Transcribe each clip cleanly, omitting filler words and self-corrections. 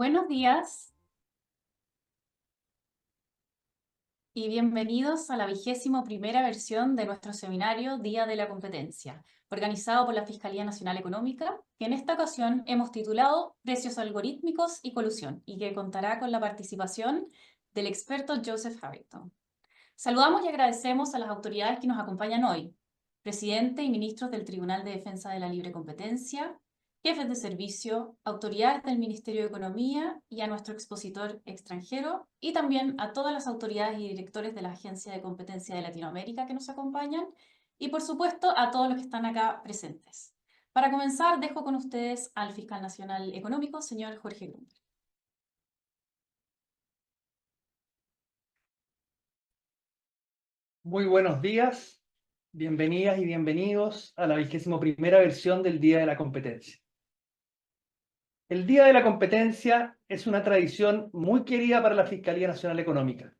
Buenos días y bienvenidos a la 21ª versión de nuestro seminario Día de la Competencia, organizado por la Fiscalía Nacional Económica, que en esta ocasión hemos titulado Precios algorítmicos y Colusión, y que contará con la participación del experto Joseph Harrington. Saludamos y agradecemos a las autoridades que nos acompañan hoy: presidente y ministros del Tribunal de Defensa de la Libre Competencia, jefes de servicio, autoridades del Ministerio de Economía y a nuestro expositor extranjero, y también a todas las autoridades y directores de la Agencia de Competencia de Latinoamérica que nos acompañan, y por supuesto a todos los que están acá presentes. Para comenzar, dejo con ustedes al Fiscal Nacional Económico, señor Jorge Grunberg. Muy buenos días, bienvenidas y bienvenidos a la 21ª versión del Día de la Competencia. El Día de la Competencia es una tradición muy querida para la Fiscalía Nacional Económica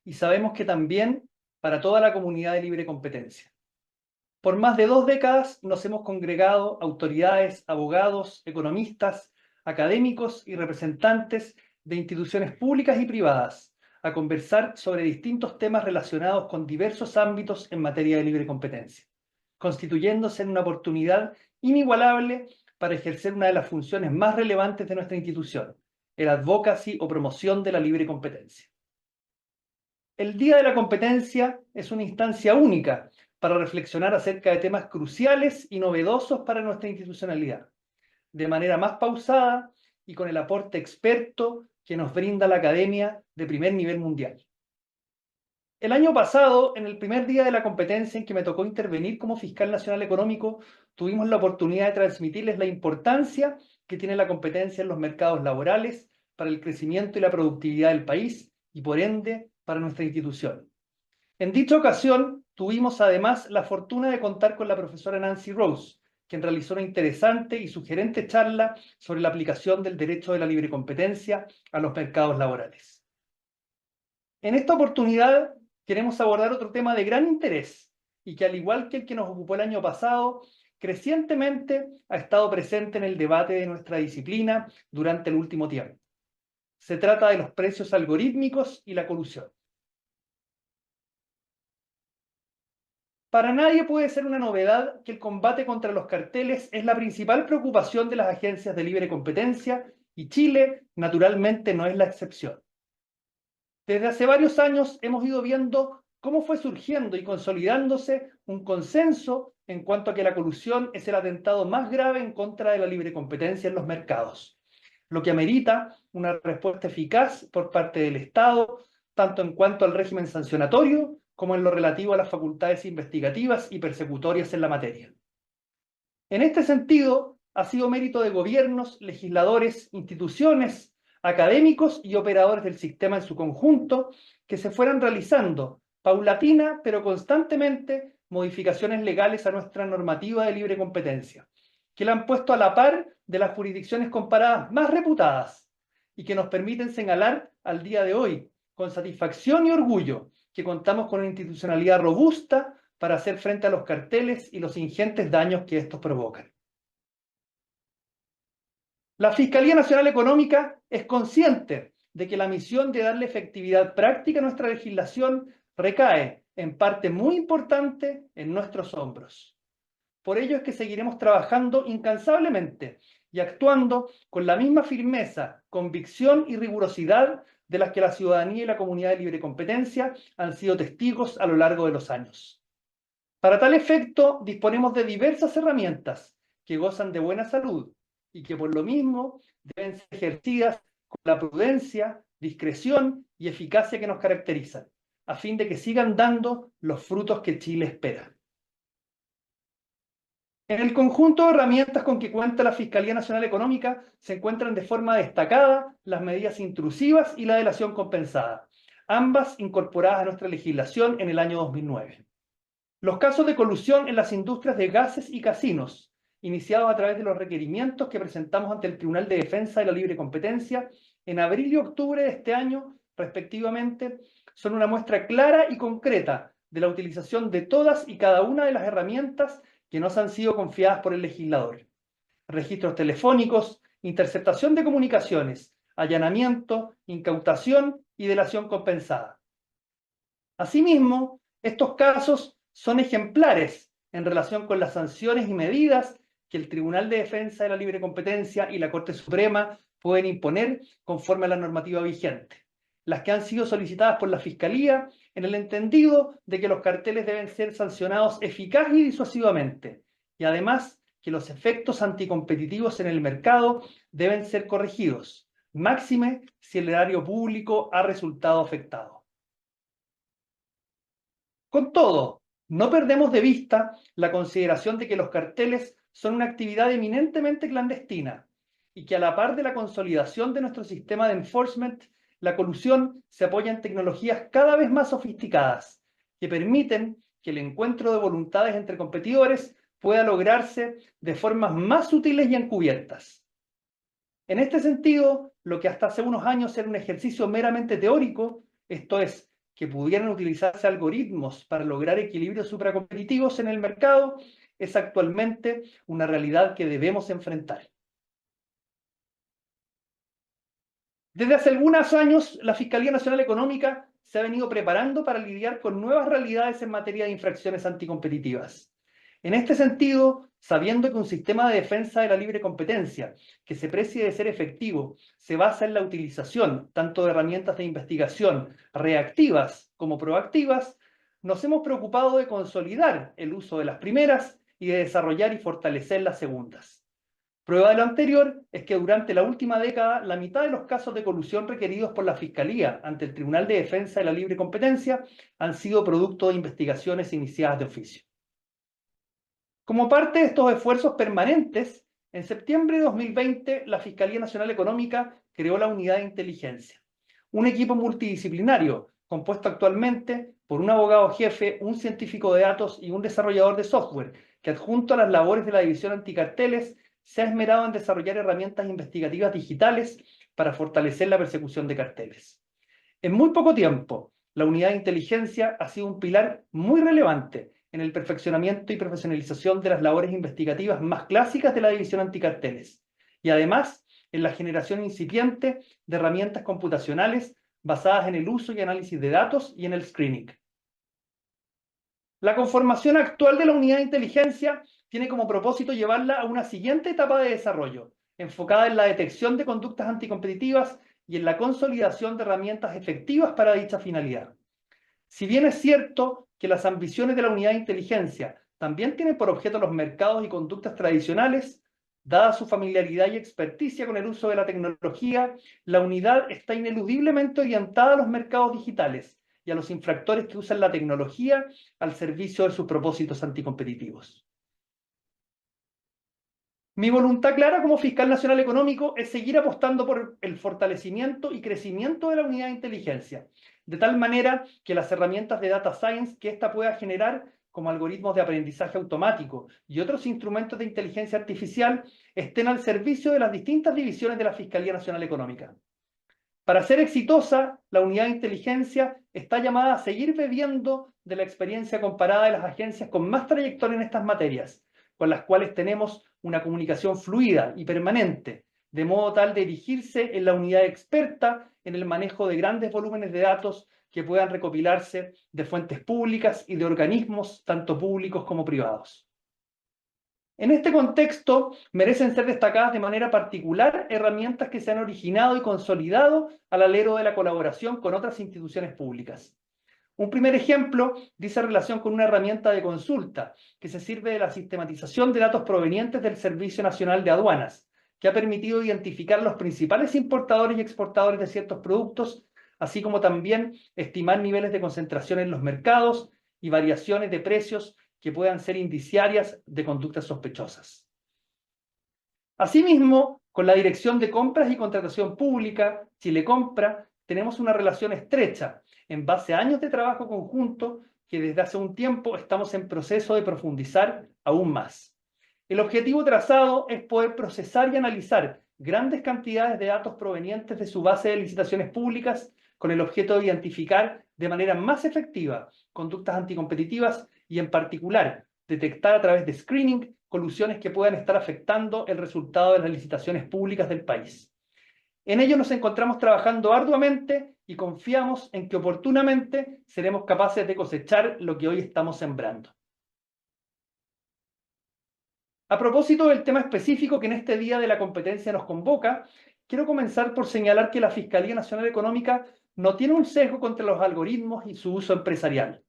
y sabemos que también para toda la comunidad de libre competencia. Por más de 2 décadas nos hemos congregado autoridades, abogados, economistas, académicos y representantes de instituciones públicas y privadas a conversar sobre distintos temas relacionados con diversos ámbitos en materia de libre competencia, constituyéndose en una oportunidad inigualable para ejercer una de las funciones más relevantes de nuestra institución, el advocacy o promoción de la libre competencia. El Día de la Competencia es una instancia única para reflexionar acerca de temas cruciales y novedosos para nuestra institucionalidad, de manera más pausada y con el aporte experto que nos brinda la academia de primer nivel mundial. El año pasado, en el primer Día de la Competencia en que me tocó intervenir como Fiscal Nacional Económico, tuvimos la oportunidad de transmitirles la importancia que tiene la competencia en los mercados laborales para el crecimiento y la productividad del país y, por ende, para nuestra institución. En dicha ocasión, tuvimos además la fortuna de contar con la profesora Nancy Rose, quien realizó una interesante y sugerente charla sobre la aplicación del derecho de la libre competencia a los mercados laborales. En esta oportunidad queremos abordar otro tema de gran interés y que, al igual que el que nos ocupó el año pasado, crecientemente ha estado presente en el debate de nuestra disciplina durante el último tiempo. Se trata de los precios algorítmicos y la colusión. Para nadie puede ser una novedad que el combate contra los carteles es la principal preocupación de las agencias de libre competencia y Chile, naturalmente, no es la excepción. Desde hace varios años hemos ido viendo cómo fue surgiendo y consolidándose un consenso en cuanto a que la colusión es el atentado más grave en contra de la libre competencia en los mercados, lo que amerita una respuesta eficaz por parte del Estado, tanto en cuanto al régimen sancionatorio como en lo relativo a las facultades investigativas y persecutorias en la materia. En este sentido, ha sido mérito de gobiernos, legisladores, instituciones, académicos y operadores del sistema en su conjunto que se fueran realizando, paulatina pero constantemente, modificaciones legales a nuestra normativa de libre competencia, que la han puesto a la par de las jurisdicciones comparadas más reputadas y que nos permiten señalar al día de hoy, con satisfacción y orgullo, que contamos con una institucionalidad robusta para hacer frente a los carteles y los ingentes daños que estos provocan. La Fiscalía Nacional Económica es consciente de que la misión de darle efectividad práctica a nuestra legislación recae, en parte muy importante, en nuestros hombros. Por ello es que seguiremos trabajando incansablemente y actuando con la misma firmeza, convicción y rigurosidad de las que la ciudadanía y la comunidad de libre competencia han sido testigos a lo largo de los años. Para tal efecto, disponemos de diversas herramientas que gozan de buena salud y que por lo mismo deben ser ejercidas con la prudencia, discreción y eficacia que nos caracterizan, a fin de que sigan dando los frutos que Chile espera. En el conjunto de herramientas con que cuenta la Fiscalía Nacional Económica se encuentran de forma destacada las medidas intrusivas y la delación compensada, ambas incorporadas a nuestra legislación en el año 2009. Los casos de colusión en las industrias de gases y casinos, iniciados a través de los requerimientos que presentamos ante el Tribunal de Defensa de la Libre Competencia en abril y octubre de este año, respectivamente, son una muestra clara y concreta de la utilización de todas y cada una de las herramientas que nos han sido confiadas por el legislador. Registros telefónicos, interceptación de comunicaciones, allanamiento, incautación y delación compensada. Asimismo, estos casos son ejemplares en relación con las sanciones y medidas que el Tribunal de Defensa de la Libre Competencia y la Corte Suprema pueden imponer conforme a la normativa vigente, las que han sido solicitadas por la Fiscalía en el entendido de que los carteles deben ser sancionados eficaz y disuasivamente, y además que los efectos anticompetitivos en el mercado deben ser corregidos, máxime si el erario público ha resultado afectado. Con todo, no perdemos de vista la consideración de que los carteles son una actividad eminentemente clandestina y que a la par de la consolidación de nuestro sistema de enforcement, la colusión se apoya en tecnologías cada vez más sofisticadas que permiten que el encuentro de voluntades entre competidores pueda lograrse de formas más sutiles y encubiertas. En este sentido, lo que hasta hace unos años era un ejercicio meramente teórico, esto es, que pudieran utilizarse algoritmos para lograr equilibrios supracompetitivos en el mercado, es actualmente una realidad que debemos enfrentar. Desde hace algunos años, la Fiscalía Nacional Económica se ha venido preparando para lidiar con nuevas realidades en materia de infracciones anticompetitivas. En este sentido, sabiendo que un sistema de defensa de la libre competencia que se precie de ser efectivo se basa en la utilización tanto de herramientas de investigación reactivas como proactivas, nos hemos preocupado de consolidar el uso de las primeras y de desarrollar y fortalecer las segundas. Prueba de lo anterior es que durante la última década, la mitad de los casos de colusión requeridos por la Fiscalía ante el Tribunal de Defensa de la Libre Competencia han sido producto de investigaciones iniciadas de oficio. Como parte de estos esfuerzos permanentes, en septiembre de 2020, la Fiscalía Nacional Económica creó la Unidad de Inteligencia, un equipo multidisciplinario compuesto actualmente por un abogado jefe, un científico de datos y un desarrollador de software, que adjunto a las labores de la División Anticarteles, se ha esmerado en desarrollar herramientas investigativas digitales para fortalecer la persecución de carteles. En muy poco tiempo, la Unidad de Inteligencia ha sido un pilar muy relevante en el perfeccionamiento y profesionalización de las labores investigativas más clásicas de la División Anticarteles, y además en la generación incipiente de herramientas computacionales basadas en el uso y análisis de datos y en el screening. La conformación actual de la Unidad de Inteligencia tiene como propósito llevarla a una siguiente etapa de desarrollo, enfocada en la detección de conductas anticompetitivas y en la consolidación de herramientas efectivas para dicha finalidad. Si bien es cierto que las ambiciones de la Unidad de Inteligencia también tienen por objeto los mercados y conductas tradicionales, dada su familiaridad y experticia con el uso de la tecnología, la unidad está ineludiblemente orientada a los mercados digitales y a los infractores que usan la tecnología al servicio de sus propósitos anticompetitivos. Mi voluntad clara como Fiscal Nacional Económico es seguir apostando por el fortalecimiento y crecimiento de la Unidad de Inteligencia, de tal manera que las herramientas de Data Science que ésta pueda generar, como algoritmos de aprendizaje automático y otros instrumentos de inteligencia artificial, estén al servicio de las distintas divisiones de la Fiscalía Nacional Económica. Para ser exitosa, la Unidad de Inteligencia está llamada a seguir bebiendo de la experiencia comparada de las agencias con más trayectoria en estas materias, con las cuales tenemos una comunicación fluida y permanente, de modo tal de erigirse en la unidad experta en el manejo de grandes volúmenes de datos que puedan recopilarse de fuentes públicas y de organismos tanto públicos como privados. En este contexto, merecen ser destacadas de manera particular herramientas que se han originado y consolidado al alero de la colaboración con otras instituciones públicas. Un primer ejemplo dice relación con una herramienta de consulta que se sirve de la sistematización de datos provenientes del Servicio Nacional de Aduanas, que ha permitido identificar los principales importadores y exportadores de ciertos productos, así como también estimar niveles de concentración en los mercados y variaciones de precios que puedan ser indiciarias de conductas sospechosas. Asimismo, con la Dirección de Compras y Contratación Pública, Chile Compra, tenemos una relación estrecha en base a años de trabajo conjunto que desde hace un tiempo estamos en proceso de profundizar aún más. El objetivo trazado es poder procesar y analizar grandes cantidades de datos provenientes de su base de licitaciones públicas con el objeto de identificar de manera más efectiva conductas anticompetitivas y en particular detectar a través de screening colusiones que puedan estar afectando el resultado de las licitaciones públicas del país. En ello nos encontramos trabajando arduamente y confiamos en que oportunamente seremos capaces de cosechar lo que hoy estamos sembrando. A propósito del tema específico que en este Día de la Competencia nos convoca, quiero comenzar por señalar que la Fiscalía Nacional Económica no tiene un sesgo contra los algoritmos y su uso empresarial.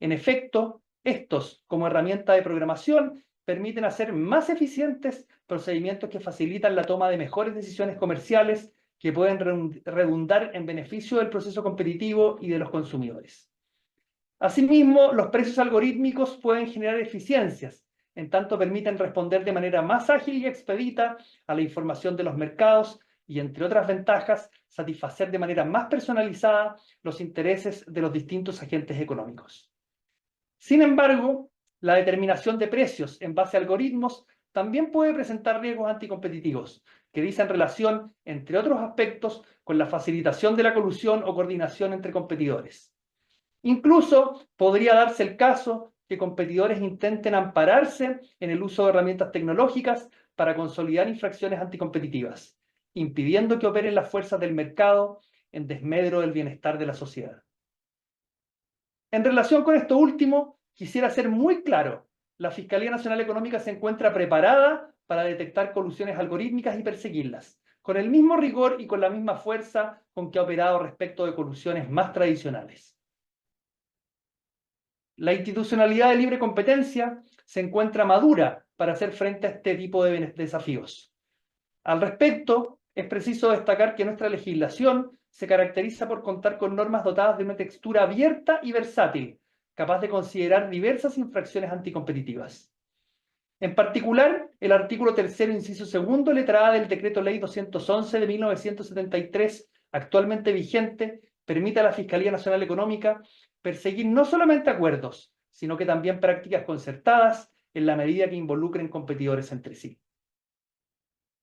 En efecto, estos, como herramienta de programación, permiten hacer más eficientes procedimientos que facilitan la toma de mejores decisiones comerciales que pueden redundar en beneficio del proceso competitivo y de los consumidores. Asimismo, los precios algorítmicos pueden generar eficiencias, en tanto permiten responder de manera más ágil y expedita a la información de los mercados y, entre otras ventajas, satisfacer de manera más personalizada los intereses de los distintos agentes económicos. Sin embargo, la determinación de precios en base a algoritmos también puede presentar riesgos anticompetitivos, que dicen relación, entre otros aspectos, con la facilitación de la colusión o coordinación entre competidores. Incluso podría darse el caso que competidores intenten ampararse en el uso de herramientas tecnológicas para consolidar infracciones anticompetitivas, impidiendo que operen las fuerzas del mercado en desmedro del bienestar de la sociedad. En relación con esto último, quisiera ser muy claro: la Fiscalía Nacional Económica se encuentra preparada para detectar colusiones algorítmicas y perseguirlas, con el mismo rigor y con la misma fuerza con que ha operado respecto de colusiones más tradicionales. La institucionalidad de libre competencia se encuentra madura para hacer frente a este tipo de desafíos. Al respecto, es preciso destacar que nuestra legislación se caracteriza por contar con normas dotadas de una textura abierta y versátil, capaz de considerar diversas infracciones anticompetitivas. En particular, el artículo 3º, inciso 2, letra A del Decreto Ley 211 de 1973, actualmente vigente, permite a la Fiscalía Nacional Económica perseguir no solamente acuerdos, sino que también prácticas concertadas en la medida que involucren competidores entre sí.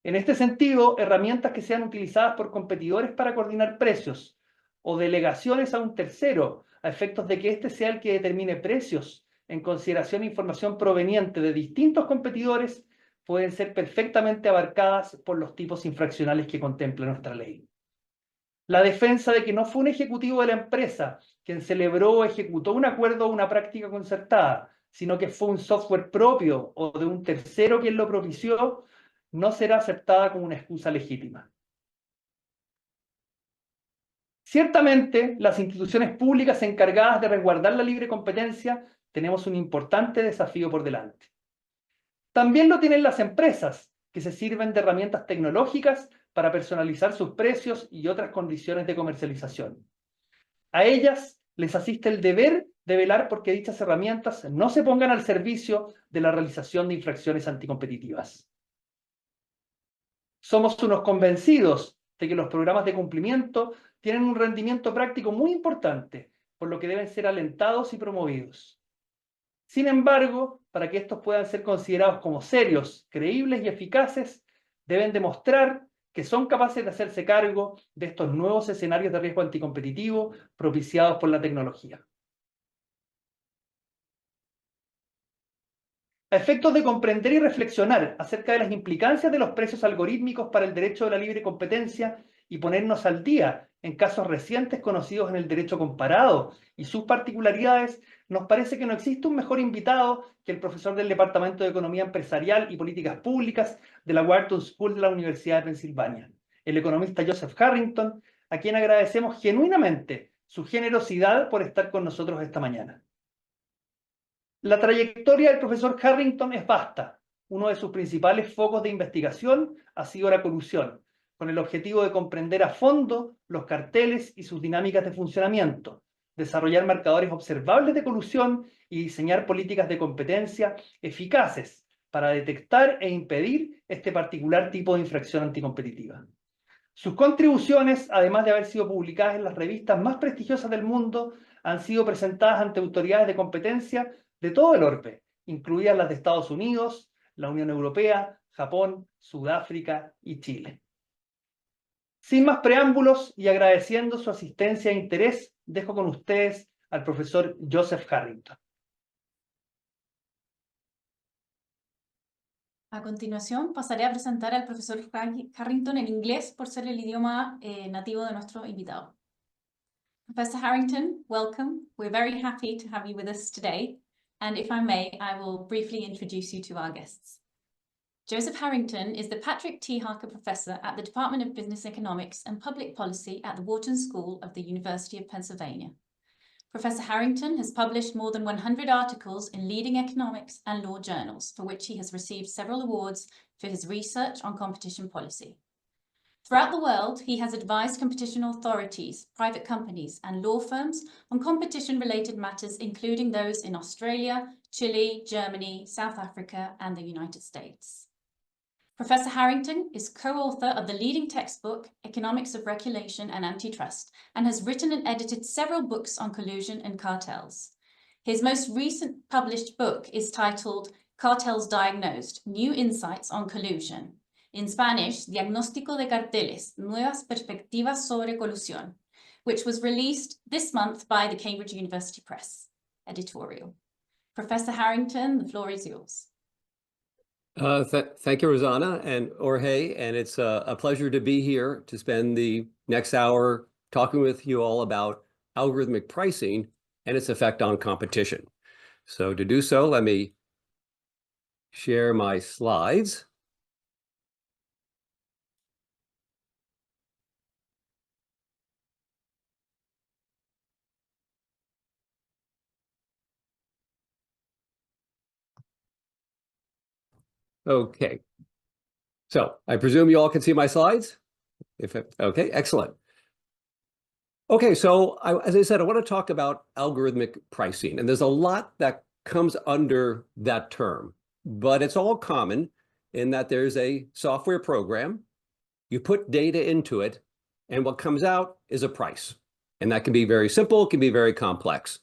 En este sentido, herramientas que sean utilizadas por competidores para coordinar precios o delegaciones a un tercero a efectos de que éste sea el que determine precios en consideración de información proveniente de distintos competidores pueden ser perfectamente abarcadas por los tipos infraccionales que contempla nuestra ley. La defensa de que no fue un ejecutivo de la empresa quien celebró o ejecutó un acuerdo o una práctica concertada, sino que fue un software propio o de un tercero quien lo propició, no será aceptada como una excusa legítima. Ciertamente, las instituciones públicas encargadas de resguardar la libre competencia tenemos un importante desafío por delante. También lo tienen las empresas, que se sirven de herramientas tecnológicas para personalizar sus precios y otras condiciones de comercialización. A ellas les asiste el deber de velar porque dichas herramientas no se pongan al servicio de la realización de infracciones anticompetitivas. Somos unos convencidos de que los programas de cumplimiento tienen un rendimiento práctico muy importante, por lo que deben ser alentados y promovidos. Sin embargo, para que estos puedan ser considerados como serios, creíbles y eficaces, deben demostrar que son capaces de hacerse cargo de estos nuevos escenarios de riesgo anticompetitivo propiciados por la tecnología. A efectos de comprender y reflexionar acerca de las implicancias de los precios algorítmicos para el derecho de la libre competencia y ponernos al día en casos recientes conocidos en el derecho comparado y sus particularidades, nos parece que no existe un mejor invitado que el profesor del Departamento de Economía Empresarial y Políticas Públicas de la Wharton School de la Universidad de Pennsylvania, el economista Joseph Harrington, a quien agradecemos genuinamente su generosidad por estar con nosotros esta mañana. La trayectoria del profesor Harrington es vasta. Uno de sus principales focos de investigación ha sido la colusión, con el objetivo de comprender a fondo los carteles y sus dinámicas de funcionamiento, desarrollar marcadores observables de colusión y diseñar políticas de competencia eficaces para detectar e impedir este particular tipo de infracción anticompetitiva. Sus contribuciones, además de haber sido publicadas en las revistas más prestigiosas del mundo, han sido presentadas ante autoridades de competencia de todo el orbe, incluidas las de Estados Unidos, la Unión Europea, Japón, Sudáfrica y Chile. Sin más preámbulos y agradeciendo su asistencia e interés, dejo con ustedes al profesor Joseph Harrington. A continuación, pasaré a presentar al profesor Harrington en inglés por ser el idioma nativo de nuestro invitado. Professor Harrington, welcome. We're very happy to have you with us today. And if I may, I will briefly introduce you to our guests. Joseph Harrington is the Patrick T. Harker Professor at the Department of Business Economics and Public Policy at the Wharton School of the University of Pennsylvania. Professor Harrington has published more than 100 articles in leading economics and law journals, for which he has received several awards for his research on competition policy. Throughout the world, he has advised competition authorities, private companies, and law firms on competition-related matters, including those in Australia, Chile, Germany, South Africa, and the United States. Professor Harrington is co-author of the leading textbook, Economics of Regulation and Antitrust, and has written and edited several books on collusion and cartels. His most recent published book is titled Cartels Diagnosed: New Insights on Collusion. In Spanish, Diagnóstico de Carteles, Nuevas Perspectivas sobre Colusión, which was released this month by the Cambridge University Press editorial. Professor Harrington, the floor is yours. Thank you, Rosanna and Jorge, and it's a pleasure to be here to spend the next hour talking with you all about algorithmic pricing and its effect on competition. So to do so, let me share my slides. Okay, so I presume you all can see my slides? Okay, excellent. Okay, so as I said, I want to talk about algorithmic pricing, and there's a lot that comes under that term, but it's all common in that there's a software program, you put data into it, and what comes out is a price. And that can be very simple, it can be very complex.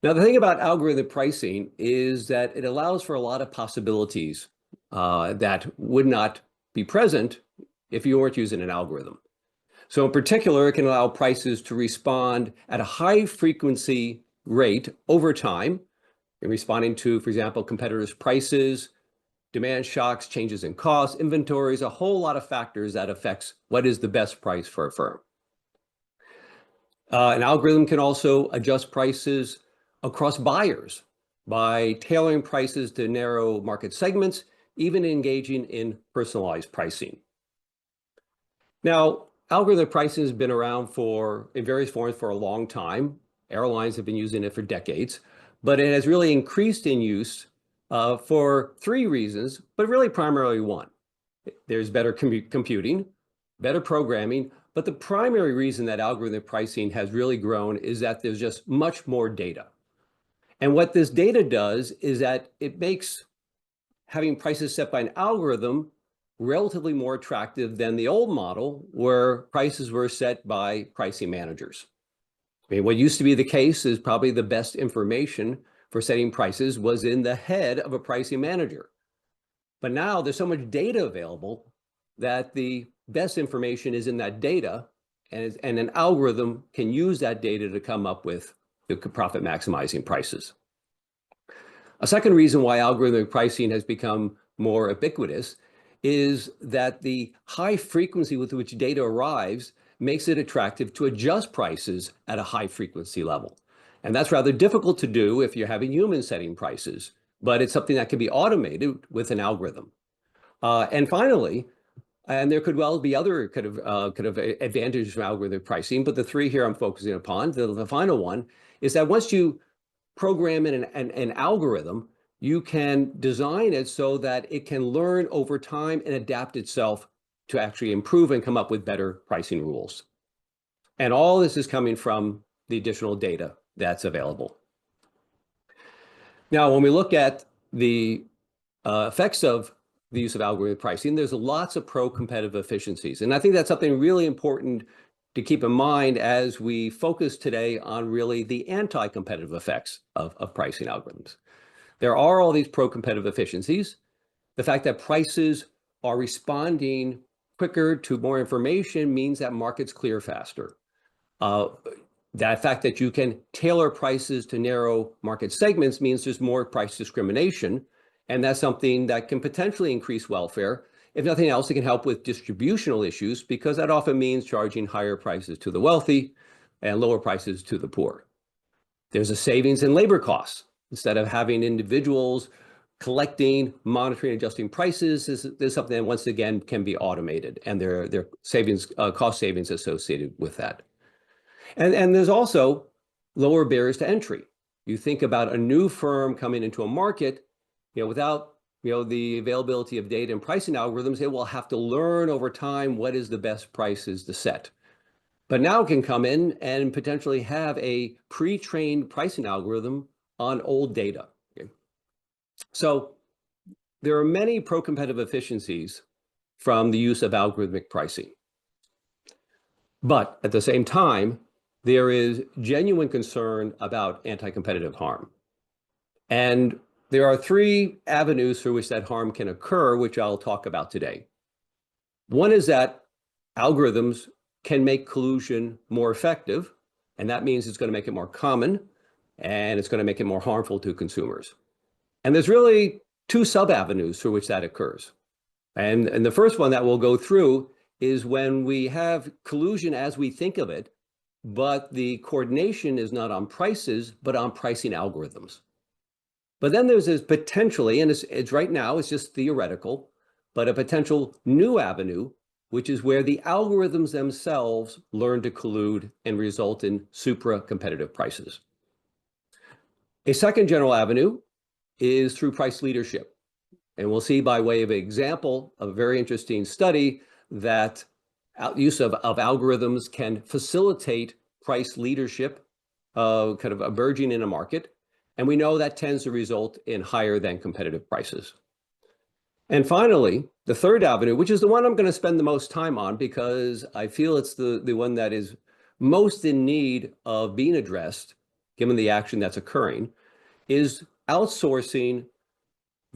Now, the thing about algorithmic pricing is that it allows for a lot of possibilities that would not be present if you weren't using an algorithm. So in particular, it can allow prices to respond at a high frequency rate over time, in responding to, for example, competitors' prices, demand shocks, changes in costs, inventories, a whole lot of factors that affects what is the best price for a firm. An algorithm can also adjust prices across buyers by tailoring prices to narrow market segments, even engaging in personalized pricing. Now, algorithmic pricing has been around in various forms for a long time. Airlines have been using it for decades, but it has really increased in use for three reasons, but really primarily one. There's better computing, better programming, but the primary reason that algorithmic pricing has really grown is that there's just much more data. And what this data does is that it makes having prices set by an algorithm relatively more attractive than the old model where prices were set by pricing managers. I mean, what used to be the case is probably the best information for setting prices was in the head of a pricing manager. But now there's so much data available that the best information is in that data, and an algorithm can use that data to come up with the profit maximizing prices. A second reason why algorithmic pricing has become more ubiquitous is that the high frequency with which data arrives makes it attractive to adjust prices at a high frequency level. And that's rather difficult to do if you're having humans setting prices, but it's something that can be automated with an algorithm. And finally, and there could well be other kind of advantages from algorithmic pricing, but the three here I'm focusing upon, the final one, is that once you program in an algorithm, you can design it so that it can learn over time and adapt itself to actually improve and come up with better pricing rules. And all this is coming from the additional data that's available. Now, when we look at the effects of the use of algorithmic pricing, there's lots of pro-competitive efficiencies. And I think that's something really important to keep in mind as we focus today on really the anti-competitive effects of pricing algorithms. There are all these pro-competitive efficiencies. The fact that prices are responding quicker to more information means that markets clear faster. That fact that you can tailor prices to narrow market segments means there's more price discrimination, And that's something that can potentially increase welfare. If nothing else, it can help with distributional issues because that often means charging higher prices to the wealthy and lower prices to the poor. There's a savings in labor costs. Instead of having individuals collecting, monitoring, adjusting prices, there's something that once again can be automated, and there are savings, cost savings associated with that. And there's also lower barriers to entry. You think about a new firm coming into a market, without the availability of data and pricing algorithms, they will have to learn over time what is the best prices to set. But now it can come in and potentially have a pre-trained pricing algorithm on old data. Okay? So there are many pro-competitive efficiencies from the use of algorithmic pricing. But at the same time, there is genuine concern about anti-competitive harm. And there are three avenues through which that harm can occur, which I'll talk about today. One is that algorithms can make collusion more effective, and that means it's going to make it more common, and it's going to make it more harmful to consumers. And there's really two sub-avenues through which that occurs. And the first one that we'll go through is when we have collusion as we think of it, but the coordination is not on prices, but on pricing algorithms. But then there's this potentially, and it's right now, it's just theoretical, but a potential new avenue, which is where the algorithms themselves learn to collude and result in supra-competitive prices. A second general avenue is through price leadership. And we'll see by way of example of a very interesting study that use of algorithms can facilitate price leadership, kind of emerging in a market. And we know that tends to result in higher than competitive prices. And finally, the third avenue, which is the one I'm going to spend the most time on because I feel it's the one that is most in need of being addressed, given the action that's occurring, is outsourcing,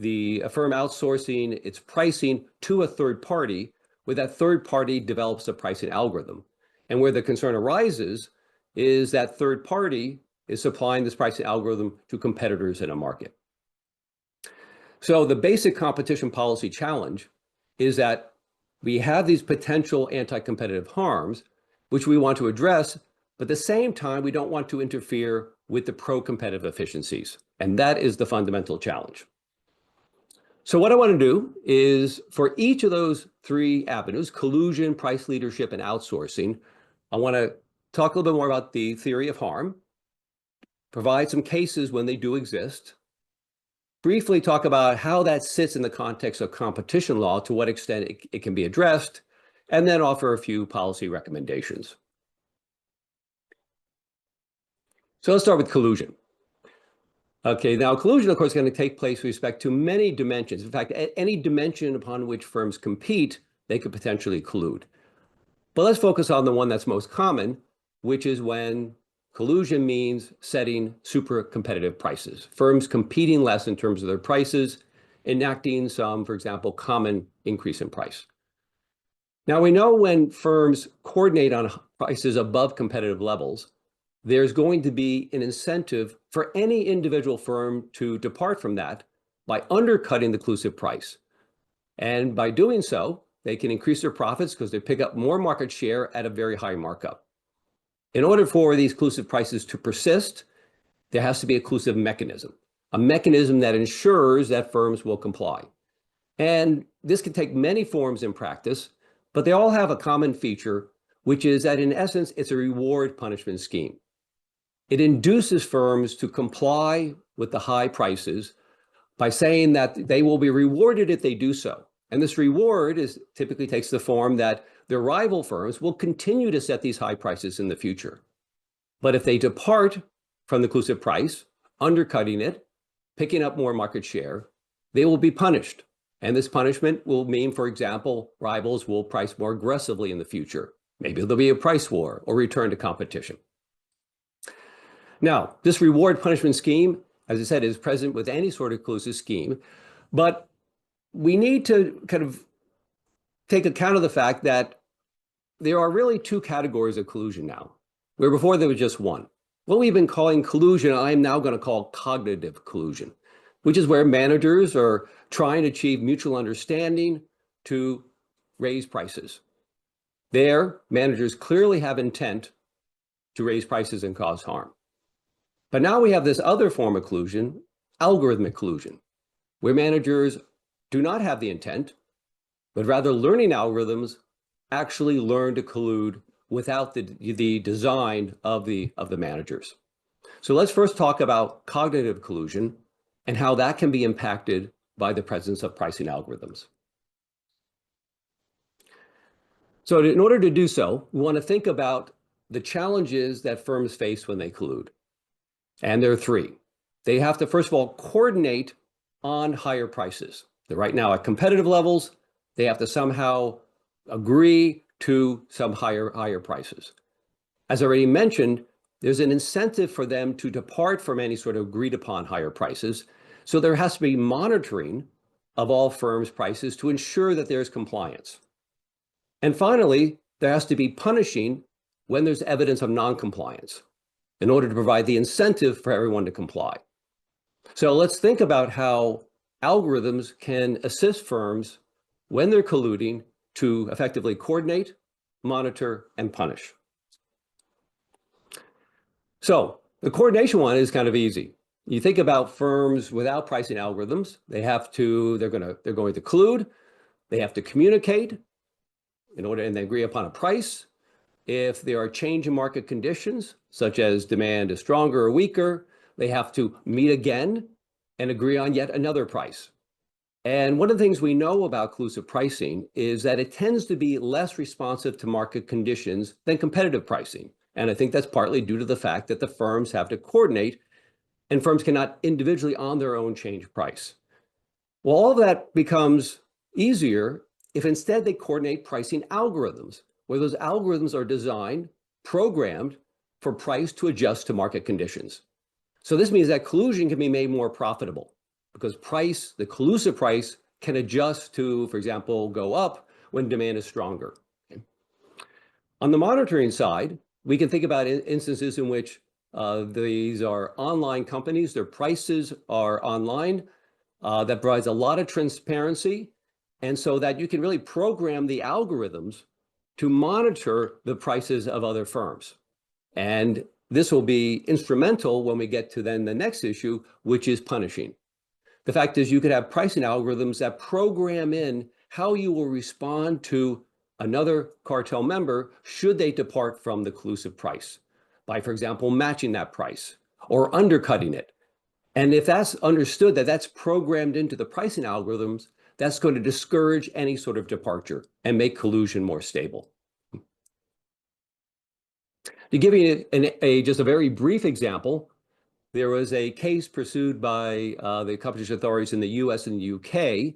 a firm outsourcing its pricing to a third party, where that third party develops a pricing algorithm. And where the concern arises is that third party is supplying this pricing algorithm to competitors in a market. So the basic competition policy challenge is that we have these potential anti-competitive harms, which we want to address, but at the same time, we don't want to interfere with the pro-competitive efficiencies. And that is the fundamental challenge. So what I want to do is for each of those three avenues, collusion, price leadership, and outsourcing, I want to talk a little bit more about the theory of harm, provide some cases when they do exist, briefly talk about how that sits in the context of competition law, to what extent it can be addressed, and then offer a few policy recommendations. So let's start with collusion. Okay, now collusion, of course, is going to take place with respect to many dimensions. In fact, any dimension upon which firms compete, they could potentially collude. But let's focus on the one that's most common, which is when collusion means setting super competitive prices. Firms competing less in terms of their prices, enacting some, for example, common increase in price. Now we know when firms coordinate on prices above competitive levels, there's going to be an incentive for any individual firm to depart from that by undercutting the inclusive price. And by doing so, they can increase their profits because they pick up more market share at a very high markup. In order for these inclusive prices to persist, there has to be a inclusive mechanism, a mechanism that ensures that firms will comply. And this can take many forms in practice, but they all have a common feature, which is that in essence, it's a reward punishment scheme. It induces firms to comply with the high prices by saying that they will be rewarded if they do so. And this reward typically takes the form that their rival firms will continue to set these high prices in the future. But if they depart from the inclusive price, undercutting it, picking up more market share, they will be punished. And this punishment will mean, for example, rivals will price more aggressively in the future. Maybe there'll be a price war or return to competition. Now, this reward punishment scheme, as I said, is present with any sort of inclusive scheme, but we need to kind of take account of the fact that there are really two categories of collusion now, where before there was just one. What we've been calling collusion, I'm now going to call cognitive collusion. which is where managers are trying to achieve mutual understanding to raise prices. There, managers clearly have intent to raise prices and cause harm. But now we have this other form of collusion, algorithmic collusion, where managers do not have the intent, but rather learning algorithms actually learn to collude without the design of the managers. So let's first talk about cognitive collusion and how that can be impacted by the presence of pricing algorithms. So in order to do so, we want to think about the challenges that firms face when they collude. And there are three. They have to, first of all, coordinate on higher prices. They're right now at competitive levels. They have to somehow agree to some higher prices. As I already mentioned, there's an incentive for them to depart from any sort of agreed upon higher prices. So there has to be monitoring of all firms' prices to ensure that there's compliance. And finally, there has to be punishing when there's evidence of non-compliance in order to provide the incentive for everyone to comply. So let's think about how algorithms can assist firms when they're colluding to effectively coordinate, monitor, and punish. So the coordination one is kind of easy. You think about firms without pricing algorithms, they're going to collude, they have to communicate and they agree upon a price. If there are change in market conditions, such as demand is stronger or weaker, they have to meet again and agree on yet another price. And one of the things we know about collusive pricing is that it tends to be less responsive to market conditions than competitive pricing. And I think that's partly due to the fact that the firms have to coordinate and firms cannot individually on their own change price. Well, all of that becomes easier if instead they coordinate pricing algorithms, where those algorithms are designed, programmed for price to adjust to market conditions. So this means that collusion can be made more profitable because the collusive price can adjust to, for example, go up when demand is stronger. Okay. On the monitoring side, we can think about instances in which these are online companies, their prices are online, that provides a lot of transparency, and so that you can really program the algorithms to monitor the prices of other firms. And this will be instrumental when we get to then the next issue, which is punishing. The fact is you could have pricing algorithms that program in how you will respond to another cartel member should they depart from the collusive price by, for example, matching that price or undercutting it. And if that's understood that that's programmed into the pricing algorithms, that's going to discourage any sort of departure and make collusion more stable. To give you just a very brief example, there was a case pursued by the competition authorities in the US and the UK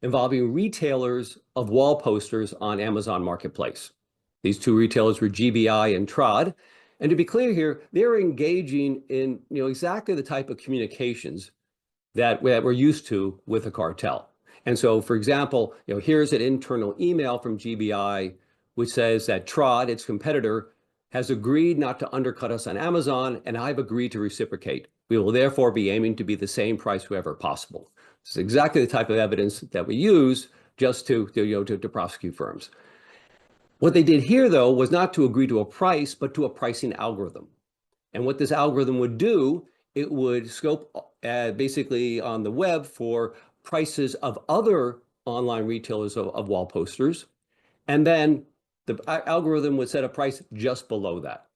involving retailers of wall posters on Amazon Marketplace. These two retailers were GBI and Trod. And to be clear here, they're engaging in exactly the type of communications that we're used to with a cartel. And so, for example, here's an internal email from GBI, which says that Trod, its competitor, has agreed not to undercut us on Amazon, and I've agreed to reciprocate. We will therefore be aiming to be the same price wherever possible. This is exactly the type of evidence that we use just to prosecute firms. What they did here, though, was not to agree to a price, but to a pricing algorithm. And what this algorithm would do, it would scope basically on the web for prices of other online retailers of wall posters. And then the algorithm would set a price just below that.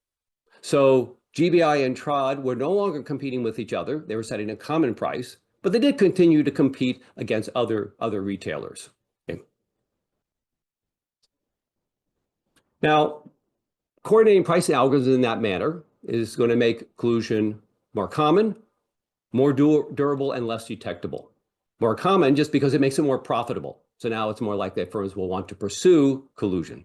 So GBI and Trod were no longer competing with each other. They were setting a common price, but they did continue to compete against other retailers. Okay. Now, coordinating pricing algorithms in that manner is going to make collusion more common, more durable, and less detectable. More common just because it makes it more profitable. So now it's more likely that firms will want to pursue collusion.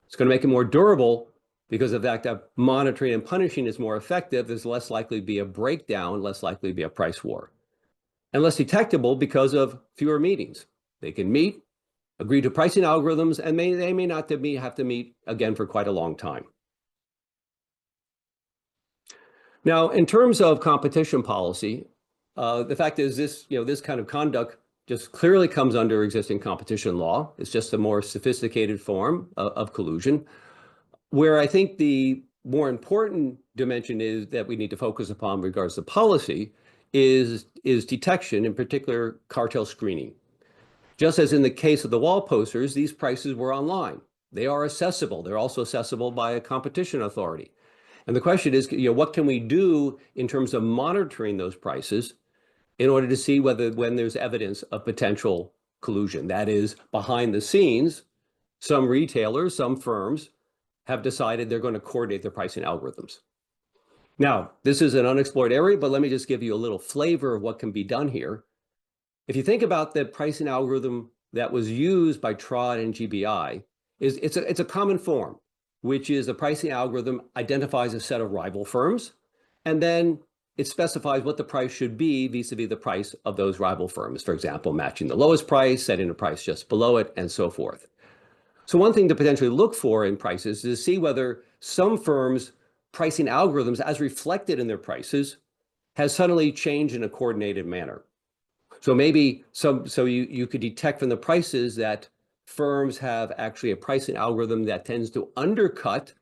It's going to make it more durable because of the fact that monitoring and punishing is more effective. There's less likely to be a breakdown, less likely to be a price war. And less detectable because of fewer meetings. They can meet, agree to pricing algorithms, and they may not have to meet again for quite a long time. Now, in terms of competition policy, the fact is this kind of conduct just clearly comes under existing competition law. It's just a more sophisticated form of collusion, where I think the more important dimension is that we need to focus upon regards to policy is detection, in particular cartel screening. Just as in the case of the wall posters, these prices were online. They are accessible. They're also accessible by a competition authority. And the question is, what can we do in terms of monitoring those prices in order to see when there's evidence of potential collusion? That is, behind the scenes, some retailers, some firms have decided they're going to coordinate their pricing algorithms. Now, this is an unexplored area, but let me just give you a little flavor of what can be done here. If you think about the pricing algorithm that was used by Trod and GBI, it's a common form, which is the pricing algorithm identifies a set of rival firms, and then it specifies what the price should be vis-a-vis the price of those rival firms. For example, matching the lowest price, setting a price just below it, and so forth. So one thing to potentially look for in prices is to see whether some firms' pricing algorithms, as reflected in their prices, has suddenly changed in a coordinated manner. So maybe you could detect from the prices that firms have actually a pricing algorithm that tends to undercut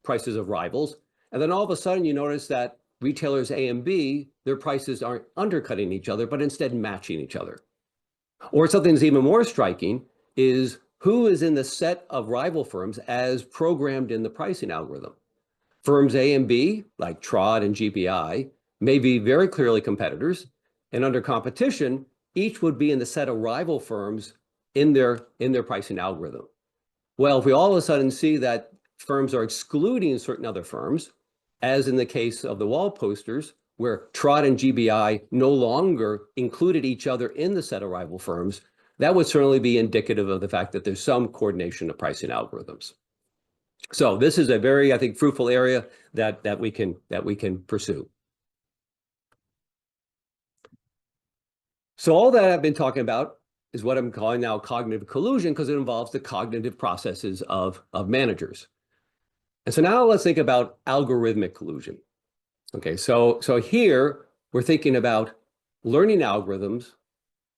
prices of rivals. And then all of a sudden you notice that retailers A and B, their prices aren't undercutting each other, but instead matching each other. Or something that's even more striking is who is in the set of rival firms as programmed in the pricing algorithm. Firms A and B, like Trod and GBI, may be very clearly competitors, and under competition, each would be in the set of rival firms in their pricing algorithm. Well, if we all of a sudden see that firms are excluding certain other firms, as in the case of the wall posters, where Trod and GBI no longer included each other in the set of rival firms, that would certainly be indicative of the fact that there's some coordination of pricing algorithms. So this is a very, I think, fruitful area that we can pursue. So all that I've been talking about is what I'm calling now cognitive collusion, because it involves the cognitive processes of managers. And so now let's think about algorithmic collusion. Okay, so here we're thinking about learning algorithms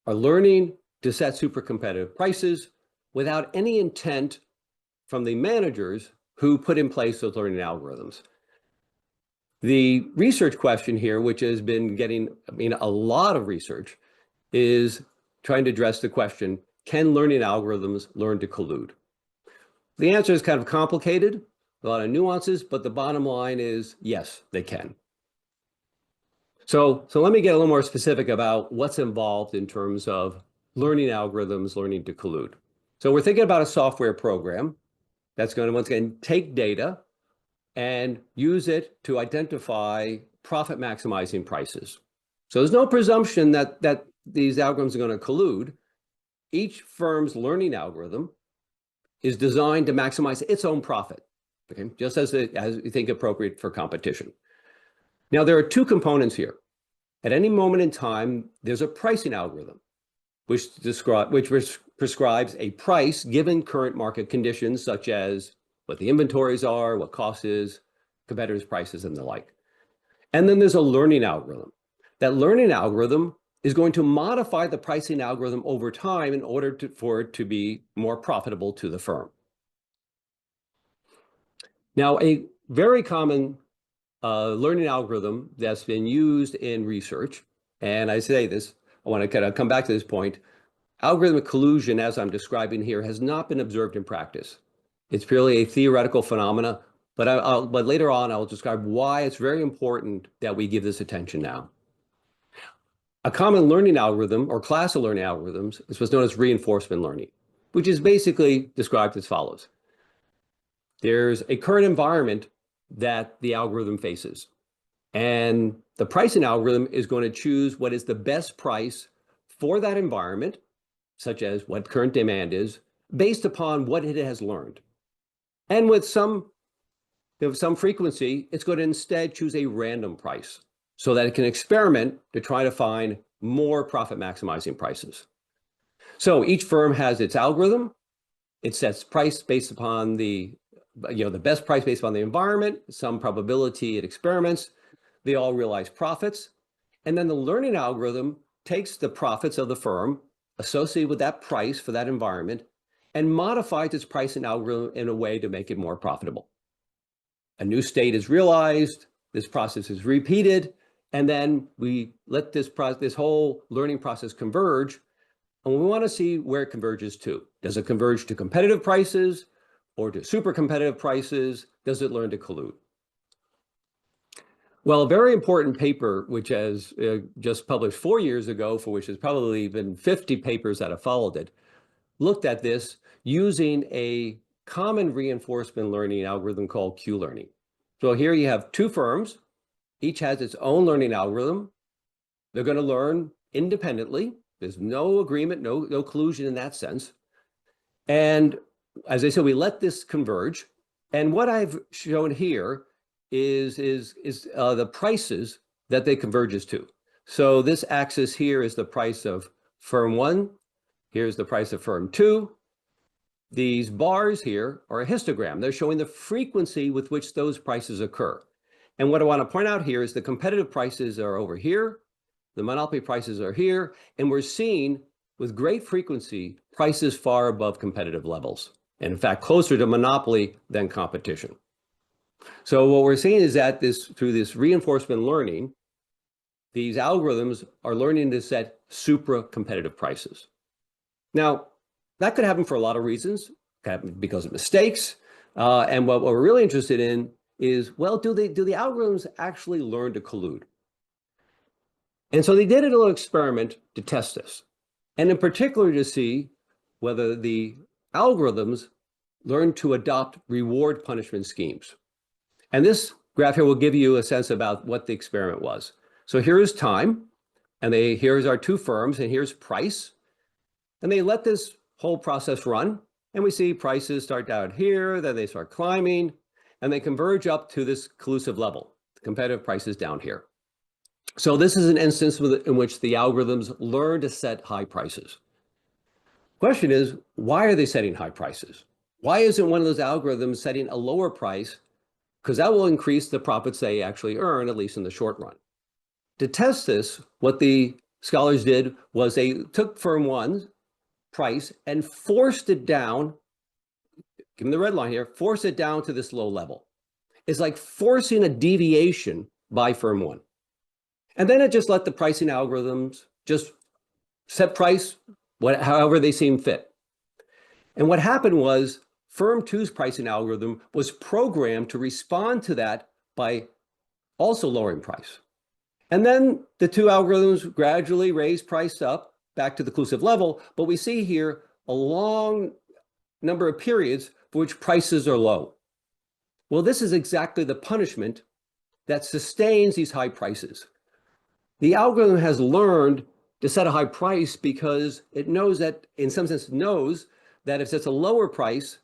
are learning to set super competitive prices without any intent from the managers who put in place those learning algorithms. The research question here, which has been getting a lot of research, is trying to address the question, can learning algorithms learn to collude? The answer is kind of complicated, a lot of nuances, but the bottom line is yes, they can. So let me get a little more specific about what's involved in terms of learning algorithms learning to collude. So we're thinking about a software program that's going to, once again, take data and use it to identify profit maximizing prices. So there's no presumption that these algorithms are going to collude. Each firm's learning algorithm is designed to maximize its own profit, okay? Just as you think appropriate for competition. Now, there are two components here. At any moment in time, there's a pricing algorithm, which prescribes a price given current market conditions, such as what the inventories are, what cost is, competitors' prices, and the like. And then there's a learning algorithm. That learning algorithm is going to modify the pricing algorithm over time in order for it to be more profitable to the firm. Now, a very common learning algorithm that's been used in research, and I say this, I want to kind of come back to this point, algorithmic collusion, as I'm describing here, has not been observed in practice. It's purely a theoretical phenomena, but later on I'll describe why it's very important that we give this attention now. A common learning algorithm or class of learning algorithms is what's known as reinforcement learning, which is basically described as follows. There's a current environment that the algorithm faces, and the pricing algorithm is going to choose what is the best price for that environment, such as what current demand is, based upon what it has learned. And with some frequency, it's going to instead choose a random price so that it can experiment to try to find more profit maximizing prices. So each firm has its algorithm. It sets price based upon the best price based on the environment, some probability it experiments. They all realize profits. And then the learning algorithm takes the profits of the firm associated with that price for that environment and modifies its pricing algorithm in a way to make it more profitable. A new state is realized, this process is repeated, and then we let this whole learning process converge, and we want to see where it converges to. Does it converge to competitive prices or to super competitive prices? Does it learn to collude? Well, a very important paper, which has just published 4 years ago, for which there's probably been 50 papers that have followed it, looked at this using a common reinforcement learning algorithm called Q-learning. So here you have two firms, each has its own learning algorithm. They're going to learn independently. There's no agreement, no collusion in that sense. And as I said, we let this converge. And what I've shown here is the prices that they converges to. So this axis here is the price of firm 1. Here's the price of firm 2. These bars here are a histogram. They're showing the frequency with which those prices occur. And what I want to point out here is the competitive prices are over here, the monopoly prices are here, and we're seeing with great frequency prices far above competitive levels, and in fact closer to monopoly than competition. So what we're seeing is that through this reinforcement learning, these algorithms are learning to set supra-competitive prices. Now, that could happen for a lot of reasons. It could happen because of mistakes. And what we're really interested in is, well, do the algorithms actually learn to collude? And so they did a little experiment to test this, and in particular to see whether the algorithms learn to adopt reward punishment schemes. And this graph here will give you a sense about what the experiment was. So here is time, and here's our two firms, and here's price. And they let this whole process run, and we see prices start out here, then they start climbing, and they converge up to this collusive level. The competitive price is down here. So this is an instance in which the algorithms learn to set high prices. Question is, why are they setting high prices? Why isn't one of those algorithms setting a lower price? Because that will increase the profits they actually earn, at least in the short run. To test this, what the scholars did was they took firm 1's price and forced it down, give them the red line here, force it down to this low level. It's like forcing a deviation by firm 1. And then it just let the pricing algorithms just set price however they seem fit. And what happened was firm 2's pricing algorithm was programmed to respond to that by also lowering price. And then the two algorithms gradually raised price up back to the collusive level, but we see here a long number of periods for which prices are low. Well, this is exactly the punishment that sustains these high prices. The algorithm has learned to set a high price because it knows that, in some sense, knows that if it's a lower price,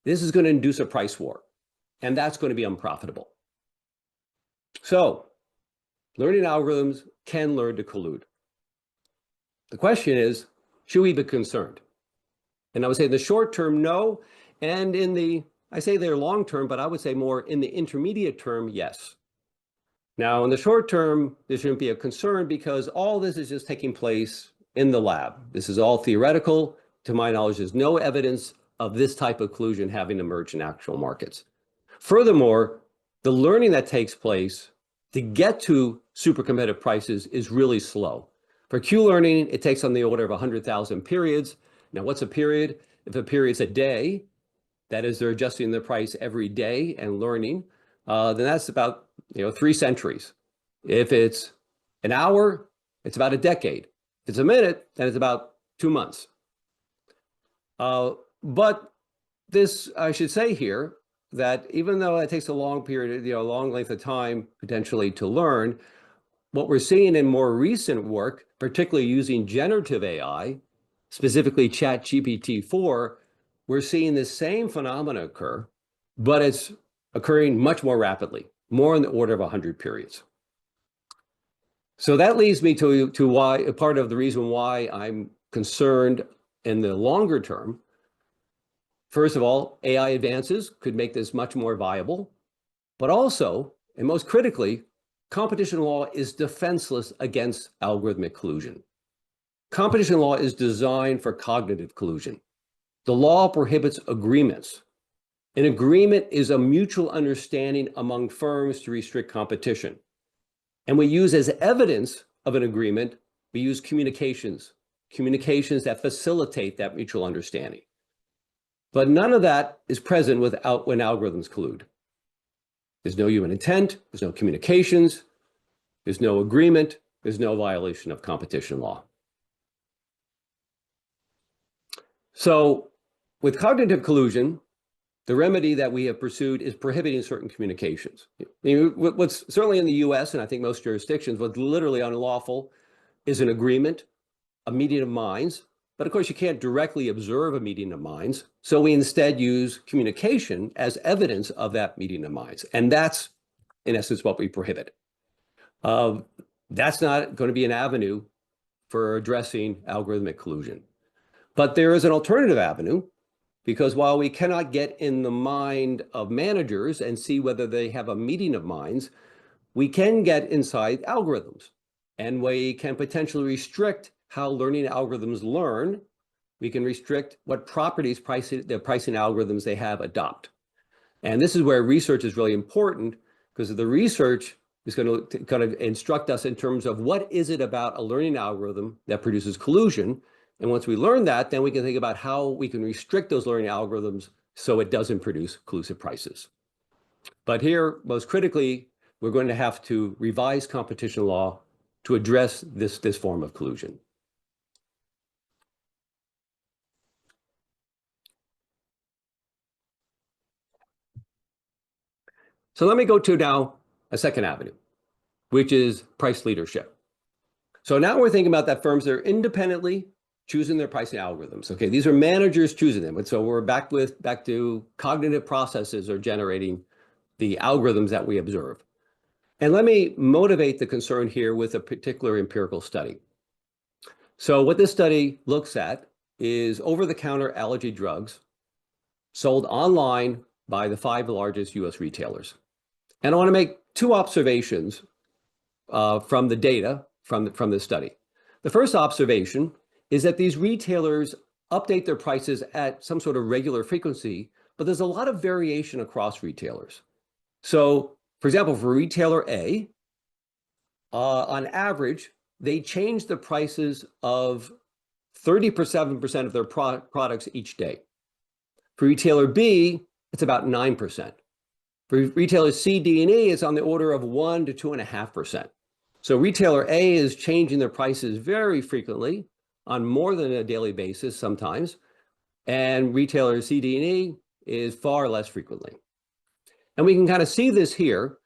this is going to induce a price war, and that's going to be unprofitable. So, learning algorithms can learn to collude. The question is, should we be concerned? And I would say in the short term, no, and I say they're long term, but I would say more in the intermediate term, yes. Now, in the short term, there shouldn't be a concern because all this is just taking place in the lab. This is all theoretical. To my knowledge, there's no evidence of this type of collusion having emerged in actual markets. Furthermore, the learning that takes place to get to super competitive prices is really slow. For Q-learning, it takes on the order of 100,000 periods. Now, what's a period? If a period's a day, that is, they're adjusting their price every day and learning, then that's about 3 centuries. If it's an hour, it's about a decade. If it's a minute, then it's about 2 months. But this, I should say here, that even though it takes a long period, a long length of time potentially to learn, what we're seeing in more recent work, particularly using generative AI, specifically ChatGPT-4, we're seeing the same phenomena occur, but it's occurring much more rapidly, more in the order of 100 periods. So that leads me to why, part of the reason why I'm concerned in the longer term. First of all, AI advances could make this much more viable, but also, and most critically, competition law is defenseless against algorithmic collusion. Competition law is designed for cognitive collusion. The law prohibits agreements. An agreement is a mutual understanding among firms to restrict competition. And we use as evidence of an agreement, we use communications that facilitate that mutual understanding. But none of that is present when algorithms collude. There's no human intent, there's no communications, there's no agreement, there's no violation of competition law. So with cognitive collusion, the remedy that we have pursued is prohibiting certain communications. What's certainly in the US, and I think most jurisdictions, what's literally unlawful is an agreement, a meeting of minds. But of course, you can't directly observe a meeting of minds. So we instead use communication as evidence of that meeting of minds. And that's, in essence, what we prohibit. That's not going to be an avenue for addressing algorithmic collusion. But there is an alternative avenue, because while we cannot get in the mind of managers and see whether they have a meeting of minds, we can get inside algorithms. And we can potentially restrict how learning algorithms learn. We can restrict what properties the pricing algorithms they have adopt. And this is where research is really important, because the research is going to kind of instruct us in terms of what is it about a learning algorithm that produces collusion. And once we learn that, then we can think about how we can restrict those learning algorithms so it doesn't produce collusive prices. But here, most critically, we're going to have to revise competition law to address this form of collusion. So let me go to now a second avenue, which is price leadership. So now we're thinking about that firms that are independently choosing their pricing algorithms. Okay, these are managers choosing them. And so we're back to cognitive processes are generating the algorithms that we observe. And let me motivate the concern here with a particular empirical study. So what this study looks at is over-the-counter allergy drugs sold online by the 5 largest US retailers. And I want to make 2 observations from the data from this study. The first observation is that these retailers update their prices at some sort of regular frequency, but there's a lot of variation across retailers. So, for example, for retailer A, on average, they change the prices of 37% of their products each day. For retailer B, it's about 9%. For retailers C, D, and E, it's on the order of 1 to 2.5%. So retailer A is changing their prices very frequently, on more than a daily basis sometimes, and retailer C, D, and E is far less frequently. And we can kind of see this here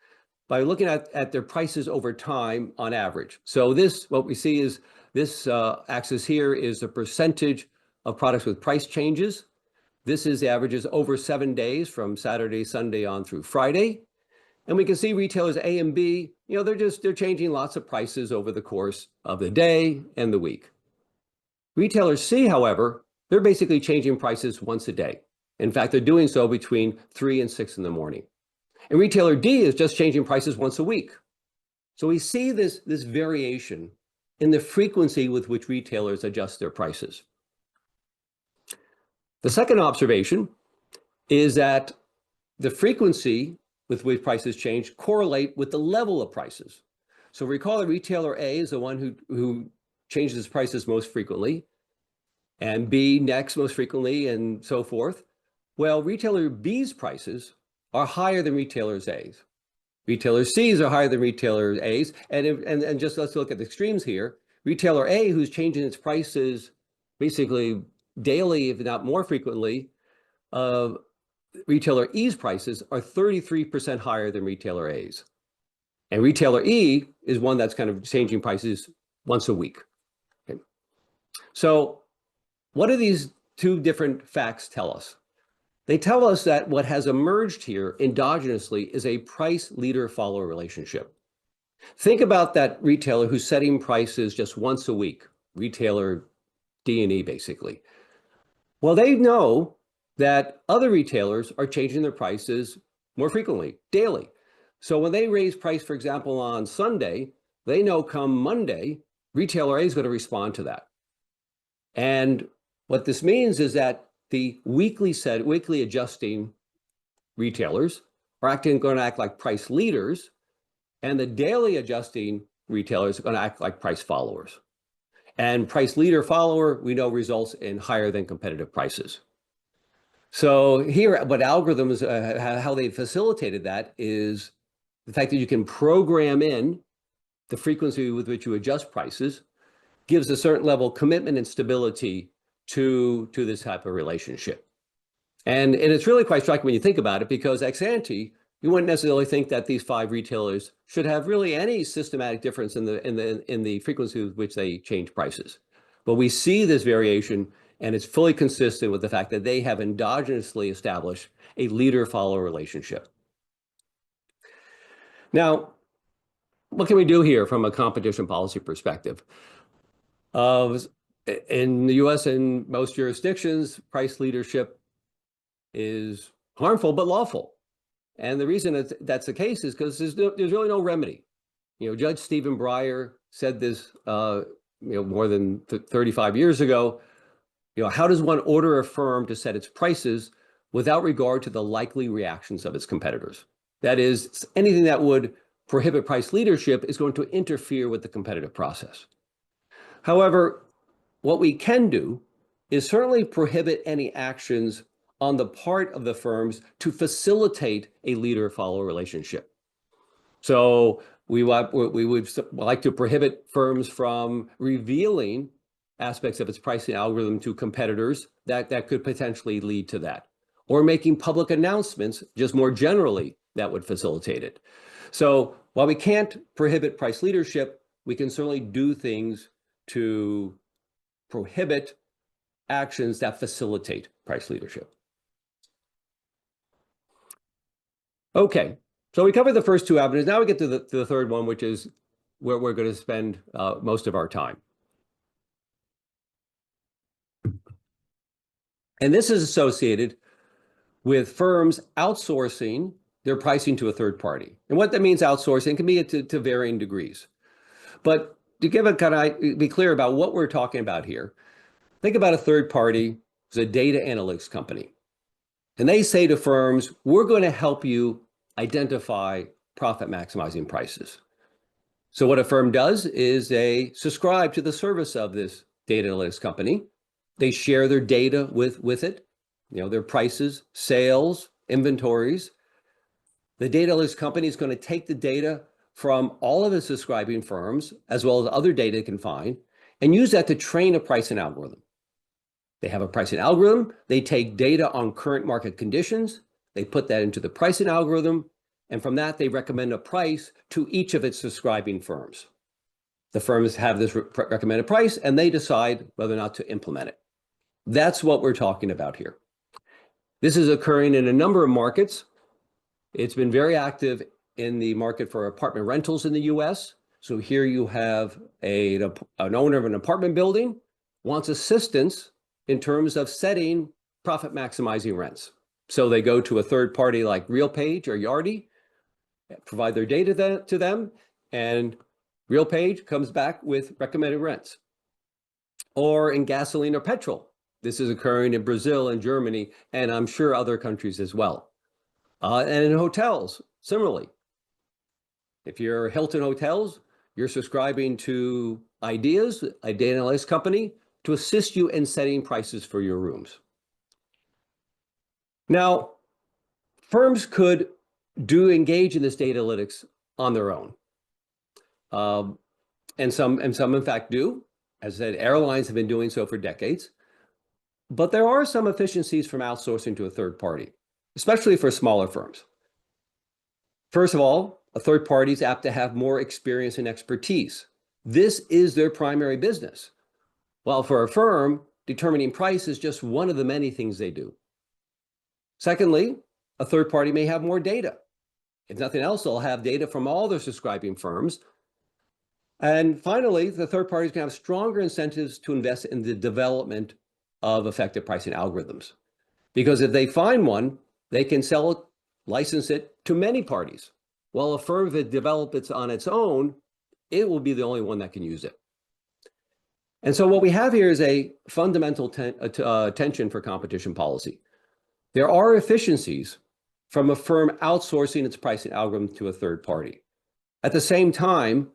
by looking at their prices over time on average. So this, what we see is this axis here is the percentage of products with price changes. This is the averages over 7 days from Saturday, Sunday on through Friday. And we can see retailers A and B, they're changing lots of prices over the course of the day and the week. Retailer C, however, they're basically changing prices once a day. In fact, they're doing so between 3 and 6 in the morning. And retailer D is just changing prices once a week. So we see this variation in the frequency with which retailers adjust their prices. The second observation is that the frequency with which prices change correlate with the level of prices. So recall that retailer A is the one who changes prices most frequently, and B next most frequently, and so forth. Well, retailer B's prices are higher than retailer A's. Retailer C's are higher than retailer A's, and just let's look at the extremes here. Retailer A, who's changing its prices basically daily, if not more frequently, retailer E's prices are 33% higher than retailer A's. And retailer E is one that's kind of changing prices once a week. Okay. So what do these 2 different facts tell us? They tell us that what has emerged here endogenously is a price leader-follower relationship. Think about that retailer who's setting prices just once a week, retailer D and E basically. Well, they know that other retailers are changing their prices more frequently, daily. So when they raise price, for example, on Sunday, they know come Monday, retailer A is going to respond to that. And what this means is that the weekly adjusting retailers are going to act like price leaders, and the daily adjusting retailers are going to act like price followers. And price leader follower, we know, results in higher than competitive prices. So here, what algorithms, how they facilitated that is the fact that you can program in the frequency with which you adjust prices gives a certain level of commitment and stability to this type of relationship. And it's really quite striking when you think about it, because ex ante, you wouldn't necessarily think that these 5 retailers should have really any systematic difference in the frequency with which they change prices. But we see this variation, and it's fully consistent with the fact that they have endogenously established a leader-follower relationship. Now, what can we do here from a competition policy perspective? In the US and most jurisdictions, price leadership is harmful but lawful. And the reason that's the case is because there's really no remedy. You know, Judge Stephen Breyer said this, more than 35 years ago. You know, how does one order a firm to set its prices without regard to the likely reactions of its competitors? That is, anything that would prohibit price leadership is going to interfere with the competitive process. However, what we can do is certainly prohibit any actions on the part of the firms to facilitate a leader-follower relationship. So we would like to prohibit firms from revealing aspects of its pricing algorithm to competitors that could potentially lead to that, or making public announcements just more generally that would facilitate it. So while we can't prohibit price leadership, we can certainly do things to prohibit actions that facilitate price leadership. Okay, so we covered the first 2 avenues. Now we get to the third one, which is where we're going to spend most of our time. And this is associated with firms outsourcing their pricing to a third party. And what that means, outsourcing, can be to varying degrees. But to give be clear about what we're talking about here, think about a third party as a data analytics company. And they say to firms, we're going to help you identify profit maximizing prices. So what a firm does is they subscribe to the service of this data analytics company. They share their data with it, their prices, sales, inventories. The data analytics company is going to take the data from all of the subscribing firms, as well as other data it can find, and use that to train a pricing algorithm. They have a pricing algorithm. They take data on current market conditions. They put that into the pricing algorithm. And from that, they recommend a price to each of its subscribing firms. The firms have this recommended price, and they decide whether or not to implement it. That's what we're talking about here. This is occurring in a number of markets. It's been very active in the market for apartment rentals in the US. So here you have an owner of an apartment building wants assistance in terms of setting profit maximizing rents. So they go to a third party like RealPage or Yardi, provide their data to them, and RealPage comes back with recommended rents. Or in gasoline or petrol. This is occurring in Brazil and Germany, and I'm sure other countries as well. And in hotels, similarly. If you're Hilton Hotels, you're subscribing to Ideas, a data analytics company, to assist you in setting prices for your rooms. Now, firms could engage in this data analytics on their own. And some in fact do. As I said, airlines have been doing so for decades. But there are some efficiencies from outsourcing to a third party, especially for smaller firms. First of all, a third party is apt to have more experience and expertise. This is their primary business. While for a firm, determining price is just one of the many things they do. Secondly, a third party may have more data. If nothing else, they'll have data from all their subscribing firms. And finally, the third party is going to have stronger incentives to invest in the development of effective pricing algorithms. Because if they find one, they can sell it, license it to many parties, while a firm that develops it on its own, it will be the only one that can use it. And so what we have here is a fundamental tension for competition policy. There are efficiencies from a firm outsourcing its pricing algorithm to a third party. At the same time,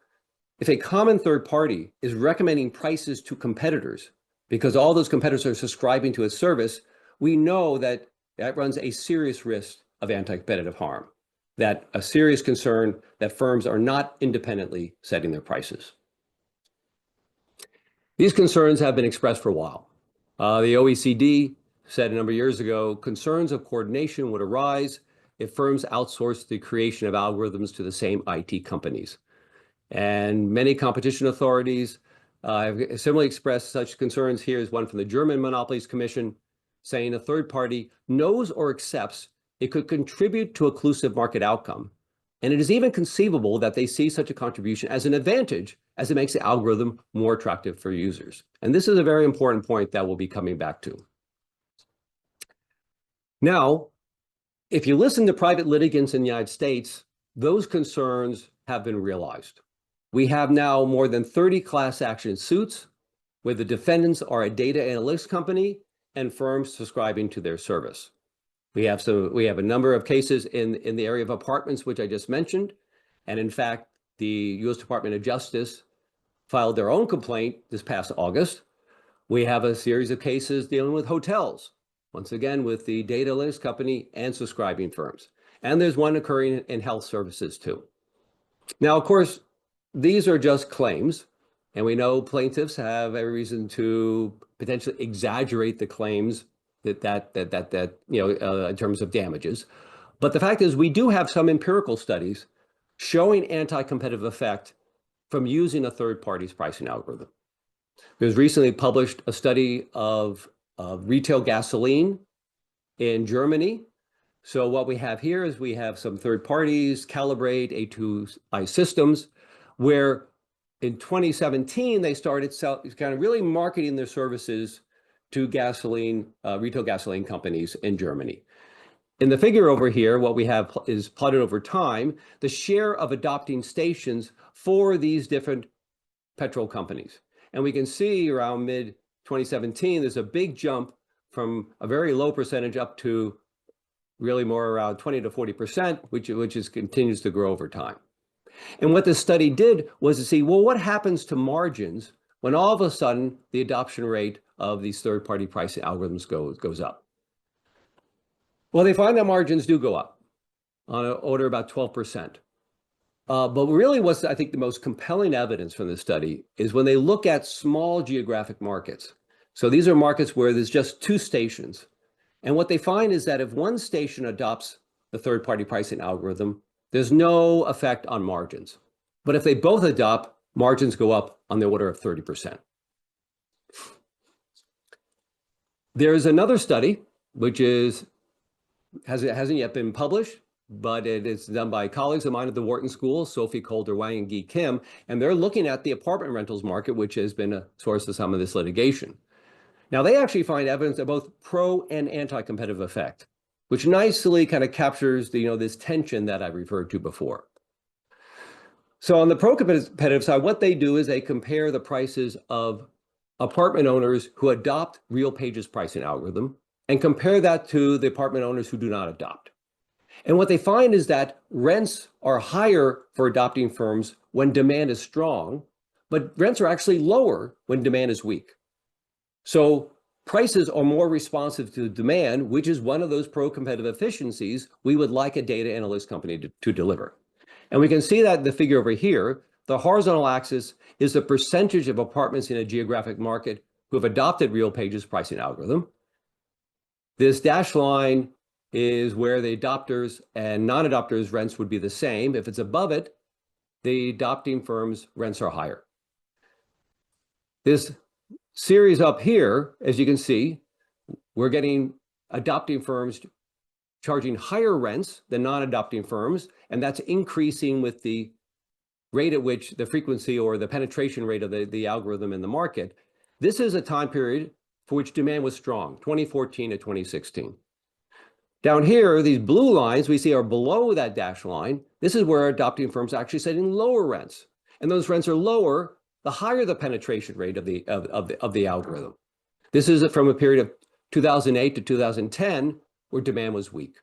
if a common third party is recommending prices to competitors because all those competitors are subscribing to its service, we know that that runs a serious risk of anti-competitive harm, that a serious concern that firms are not independently setting their prices. These concerns have been expressed for a while. The OECD said a number of years ago, concerns of coordination would arise if firms outsourced the creation of algorithms to the same IT companies. And many competition authorities have similarly expressed such concerns. Here's one from the German Monopolies Commission saying a third party knows or accepts it could contribute to a inclusive market outcome. And it is even conceivable that they see such a contribution as an advantage as it makes the algorithm more attractive for users. And this is a very important point that we'll be coming back to. Now, if you listen to private litigants in the United States, those concerns have been realized. We have now more than 30 class action suits where the defendants are a data analytics company and firms subscribing to their service. We have a number of cases in the area of apartments, which I just mentioned. And in fact, the U.S. Department of Justice filed their own complaint this past August. We have a series of cases dealing with hotels, once again, with the data analytics company and subscribing firms. And there's one occurring in health services too. Now, of course, these are just claims, and we know plaintiffs have every reason to potentially exaggerate the claims that in terms of damages. But the fact is, we do have some empirical studies showing anti-competitive effect from using a third party's pricing algorithm. There's recently published a study of retail gasoline in Germany. So what we have here is we have some third parties, Calibrate, A2I Systems, where in 2017, they started kind of really marketing their services to retail gasoline companies in Germany. In the figure over here, what we have is plotted over time, the share of adopting stations for these different petrol companies. And we can see around mid-2017, there's a big jump from a very low percentage up to really more around 20 to 40%, which continues to grow over time. And what this study did was to see, well, what happens to margins when all of a sudden the adoption rate of these third-party pricing algorithms goes up? Well, they find that margins do go up on an order about 12%. But really what's, I think, the most compelling evidence from this study is when they look at small geographic markets. So these are markets where there's just 2 stations. And what they find is that if one station adopts the third-party pricing algorithm, there's no effect on margins. But if they both adopt, margins go up on the order of 30%. There is another study, which hasn't yet been published, but it is done by colleagues of mine at the Wharton School, Sophie Calder-Wang and Guy Kim, and they're looking at the apartment rentals market, which has been a source of some of this litigation. Now, they actually find evidence of both pro and anti-competitive effect, which nicely kind of captures this tension that I referred to before. So on the pro-competitive side, what they do is they compare the prices of apartment owners who adopt RealPage's pricing algorithm and compare that to the apartment owners who do not adopt. And what they find is that rents are higher for adopting firms when demand is strong, but rents are actually lower when demand is weak. So prices are more responsive to demand, which is one of those pro-competitive efficiencies we would like a data analytics company to deliver. And we can see that in the figure over here. The horizontal axis is the percentage of apartments in a geographic market who have adopted RealPage's pricing algorithm. This dashed line is where the adopters and non-adopters rents would be the same. If it's above it, the adopting firms' rents are higher. This series up here, as you can see, we're getting adopting firms charging higher rents than non-adopting firms, and that's increasing with the rate at which the frequency or the penetration rate of the algorithm in the market. This is a time period for which demand was strong, 2014 to 2016. Down here, these blue lines we see are below that dashed line. This is where adopting firms are actually setting lower rents. And those rents are lower, the higher the penetration rate of the algorithm. This is from a period of 2008 to 2010 where demand was weak.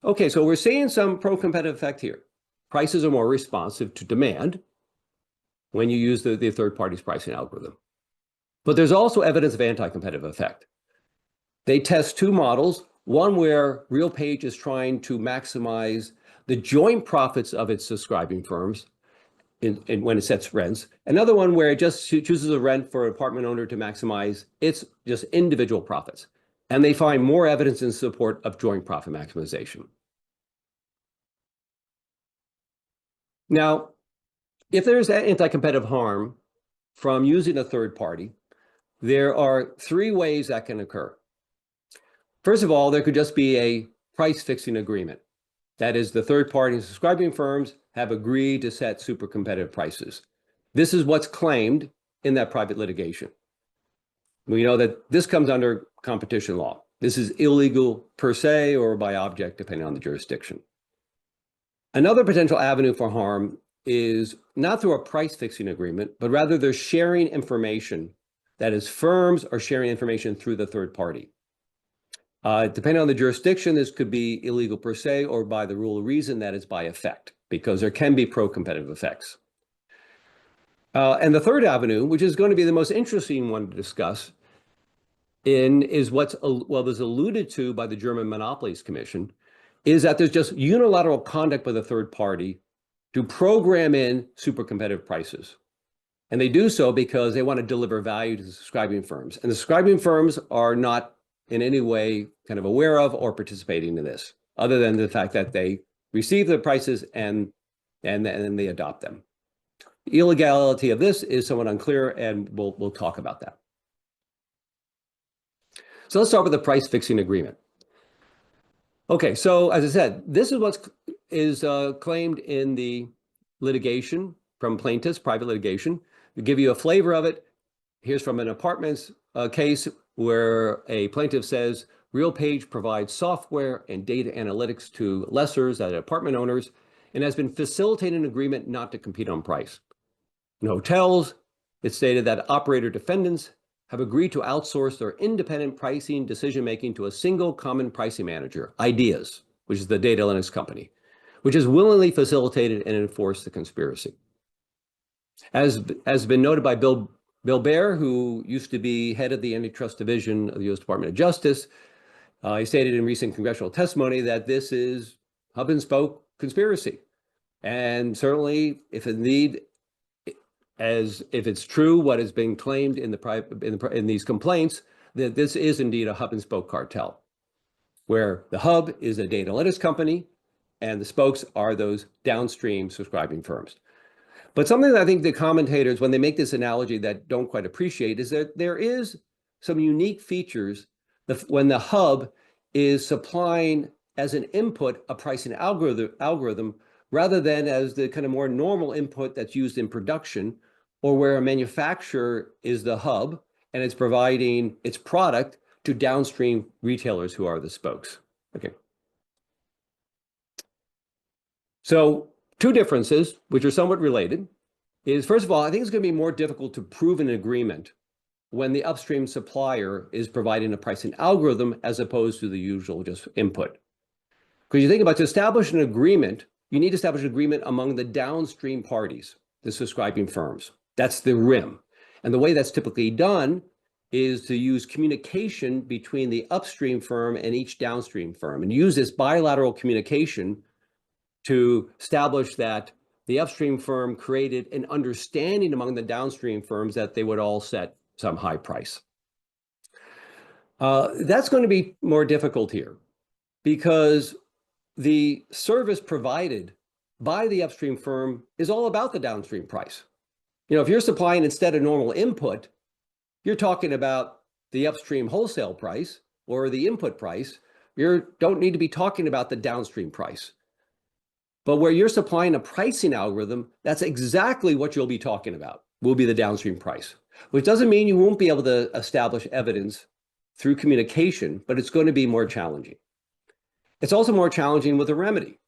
Okay, so we're seeing some pro-competitive effect here. Prices are more responsive to demand when you use the third party's pricing algorithm. But there's also evidence of anti-competitive effect. They test two models, one where RealPage is trying to maximize the joint profits of its subscribing firms when it sets rents. Another one where it just chooses a rent for an apartment owner to maximize its just individual profits. And they find more evidence in support of joint profit maximization. Now, if there's anti-competitive harm from using a third party, there are three ways that can occur. First of all, there could just be a price fixing agreement. That is, the third party subscribing firms have agreed to set super competitive prices. This is what's claimed in that private litigation. We know that this comes under competition law. This is illegal per se or by object, depending on the jurisdiction. Another potential avenue for harm is not through a price fixing agreement, but rather they're sharing information. That is, firms are sharing information through the third party. Depending on the jurisdiction, this could be illegal per se or by the rule of reason, that is by effect, because there can be pro-competitive effects. And the third avenue, which is going to be the most interesting one to discuss, is what's was alluded to by the German Monopolies Commission, is that there's just unilateral conduct by the third party to program in super competitive prices. And they do so because they want to deliver value to the subscribing firms. And the subscribing firms are not in any way kind of aware of or participating in this, other than the fact that they receive the prices and they adopt them. The illegality of this is somewhat unclear, and we'll talk about that. So let's start with the price fixing agreement. Okay, so as I said, this is what is claimed in the litigation from plaintiffs, private litigation. To give you a flavor of it, here's from an apartments case where a plaintiff says, RealPage provides software and data analytics to lessors, that apartment owners, and has been facilitating an agreement not to compete on price. In hotels, it's stated that operator defendants have agreed to outsource their independent pricing decision-making to a single common pricing manager, Ideas, which is the data analytics company, which has willingly facilitated and enforced the conspiracy. As has been noted by Bill Baer, who used to be head of the antitrust division of the U.S. Department of Justice, he stated in recent congressional testimony that this is hub and spoke conspiracy. And certainly, if it's true what has been claimed in these complaints, that this is indeed a hub and spoke cartel, where the hub is a data analytics company and the spokes are those downstream subscribing firms. But something that I think the commentators, when they make this analogy, that don't quite appreciate is that there is some unique features when the hub is supplying as an input a pricing algorithm rather than as the kind of more normal input that's used in production, or where a manufacturer is the hub and it's providing its product to downstream retailers who are the spokes. Okay. So two differences, which are somewhat related, is first of all, I think it's going to be more difficult to prove an agreement when the upstream supplier is providing a pricing algorithm as opposed to the usual just input. Because you think about, to establish an agreement, you need to establish an agreement among the downstream parties, the subscribing firms. That's the rim. And the way that's typically done is to use communication between the upstream firm and each downstream firm, and use this bilateral communication to establish that the upstream firm created an understanding among the downstream firms that they would all set some high price. That's going to be more difficult here because the service provided by the upstream firm is all about the downstream price. You know, if you're supplying instead of normal input, you're talking about the upstream wholesale price or the input price. You don't need to be talking about the downstream price. But where you're supplying a pricing algorithm, that's exactly what you'll be talking about, will be the downstream price, which doesn't mean you won't be able to establish evidence through communication, but it's going to be more challenging. It's also more challenging with a remedy,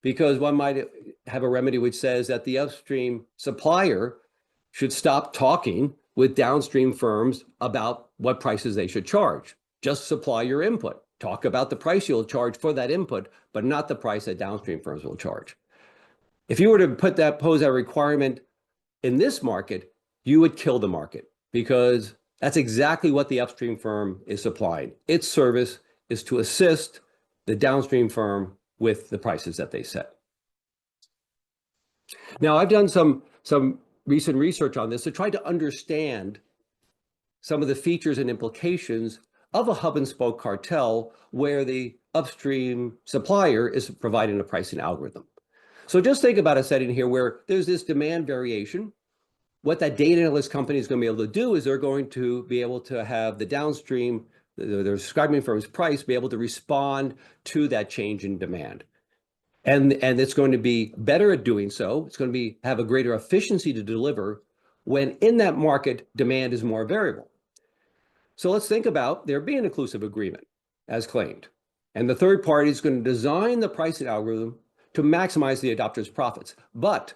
because one might have a remedy which says that the upstream supplier should stop talking with downstream firms about what prices they should charge. Just supply your input. Talk about the price you'll charge for that input, but not the price that downstream firms will charge. If you were to pose that requirement in this market, you would kill the market, because that's exactly what the upstream firm is supplying. Its service is to assist the downstream firm with the prices that they set. Now, I've done some recent research on this to try to understand some of the features and implications of a hub and spoke cartel where the upstream supplier is providing a pricing algorithm. So just think about a setting here where there's this demand variation. What that data analyst company is going to be able to do is they're going to be able to have the downstream, the subscribing firm's price, be able to respond to that change in demand. And it's going to be better at doing so. It's going to have a greater efficiency to deliver when in that market demand is more variable. So let's think about there being an inclusive agreement as claimed. And the third party is going to design the pricing algorithm to maximize the adopter's profits. But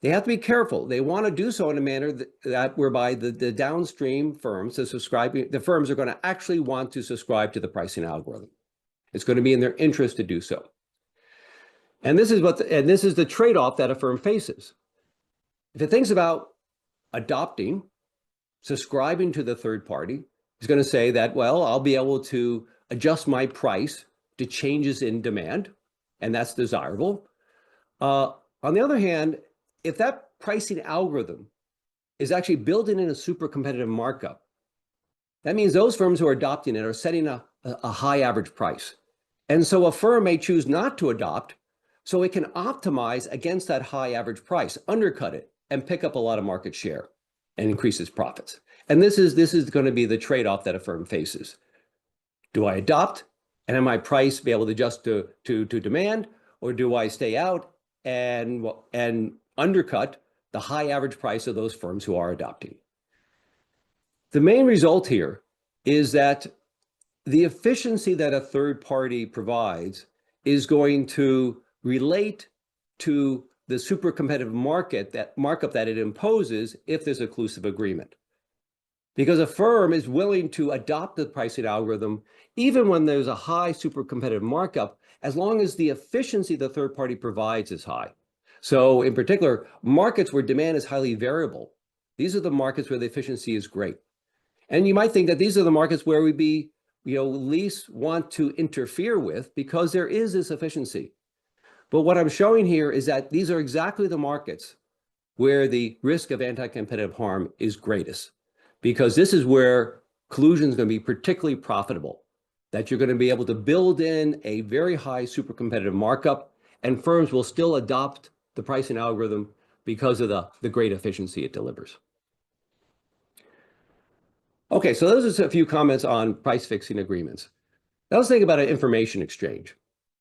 they have to be careful. They want to do so in a manner that whereby the downstream firms, the firms are going to actually want to subscribe to the pricing algorithm. It's going to be in their interest to do so. And this is the trade-off that a firm faces. If it thinks about adopting, subscribing to the third party, it's going to say that, well, I'll be able to adjust my price to changes in demand, and that's desirable. On the other hand, if that pricing algorithm is actually building in a super competitive markup, that means those firms who are adopting it are setting a high average price. And so a firm may choose not to adopt so it can optimize against that high average price, undercut it, and pick up a lot of market share and increase its profits. And this is going to be the trade-off that a firm faces. Do I adopt and then my price be able to adjust to demand, or do I stay out and undercut the high average price of those firms who are adopting? The main result here is that the efficiency that a third party provides is going to relate to the super competitive markup that it imposes if there's an inclusive agreement. Because a firm is willing to adopt the pricing algorithm even when there's a high super competitive markup, as long as the efficiency the third party provides is high. So in particular, markets where demand is highly variable, these are the markets where the efficiency is great. And you might think that these are the markets where we'd least want to interfere with, because there is this efficiency. But what I'm showing here is that these are exactly the markets where the risk of anti-competitive harm is greatest, because this is where collusion is going to be particularly profitable, that you're going to be able to build in a very high super competitive markup, and firms will still adopt the pricing algorithm because of the great efficiency it delivers. Okay, so those are a few comments on price fixing agreements. Now let's think about an information exchange.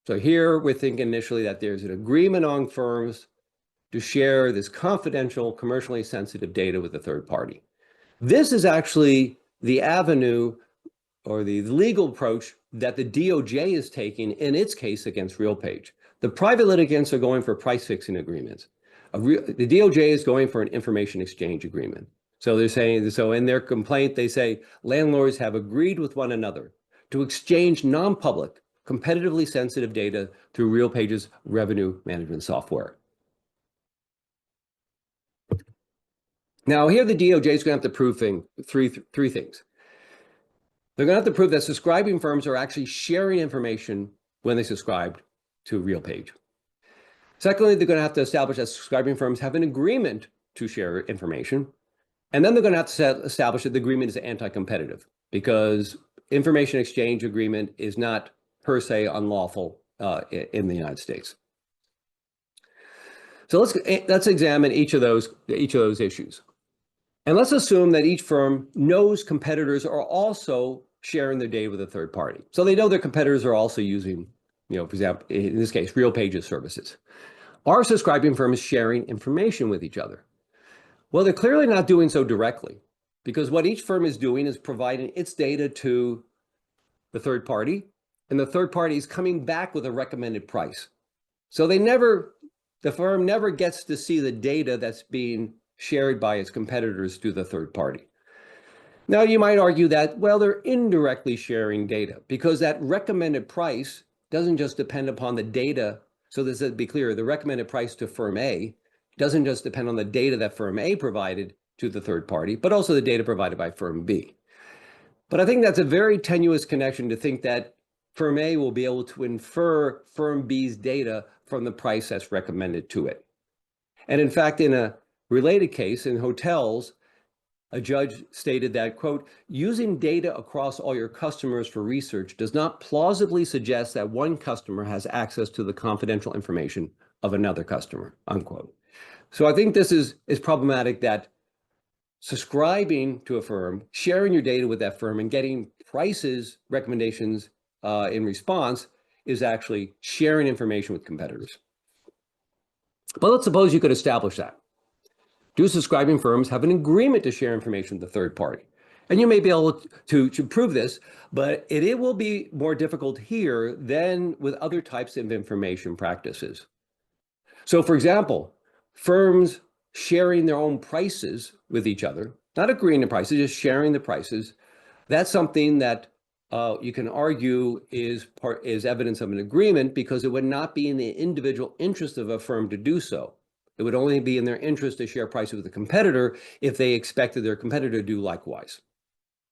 So here we're thinking initially that there's an agreement among firms to share this confidential, commercially sensitive data with a third party. This is actually the avenue or the legal approach that the DOJ is taking in its case against RealPage. The private litigants are going for price fixing agreements. The DOJ is going for an information exchange agreement. So they're saying, so in their complaint, they say landlords have agreed with one another to exchange non-public, competitively sensitive data through RealPage's revenue management software. Now here the DOJ is going to have to prove three things. They're going to have to prove that subscribing firms are actually sharing information when they subscribe to RealPage. Secondly, they're going to have to establish that subscribing firms have an agreement to share information. And then they're going to have to establish that the agreement is anti-competitive, because information exchange agreement is not per se unlawful in the United States. So let's examine each of those issues. And let's assume that each firm knows competitors are also sharing their data with a third party. So they know their competitors are also using, for example, in this case, RealPage's services. Are subscribing firms sharing information with each other? Well, they're clearly not doing so directly, because what each firm is doing is providing its data to the third party, and the third party is coming back with a recommended price. So the firm never gets to see the data that's being shared by its competitors to the third party. Now, you might argue that, well, they're indirectly sharing data because that recommended price doesn't just depend upon the data. So this is to be clear, the recommended price to firm A doesn't just depend on the data that firm A provided to the third party, but also the data provided by firm B. But I think that's a very tenuous connection to think that firm A will be able to infer firm B's data from the price that's recommended to it. And in fact, in a related case in hotels, a judge stated that, quote, using data across all your customers for research does not plausibly suggest that one customer has access to the confidential information of another customer, unquote. So I think this is problematic, that subscribing to a firm, sharing your data with that firm and getting prices, recommendations in response is actually sharing information with competitors. But let's suppose you could establish that. Do subscribing firms have an agreement to share information with the third party? And you may be able to prove this, but it will be more difficult here than with other types of information practices. So for example, firms sharing their own prices with each other, not agreeing to prices, just sharing the prices, that's something that you can argue is evidence of an agreement, because it would not be in the individual interest of a firm to do so. It would only be in their interest to share prices with a competitor if they expected their competitor to do likewise.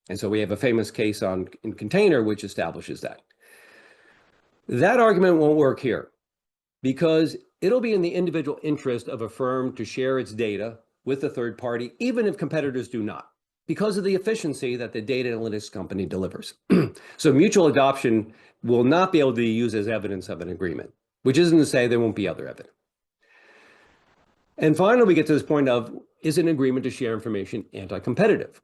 And so we have a famous case in Container which establishes that. That argument won't work here, because it'll be in the individual interest of a firm to share its data with the third party, even if competitors do not, because of the efficiency that the data analytics company delivers. So mutual adoption will not be able to be used as evidence of an agreement, which isn't to say there won't be other evidence. And finally, we get to this point of, is an agreement to share information anti-competitive?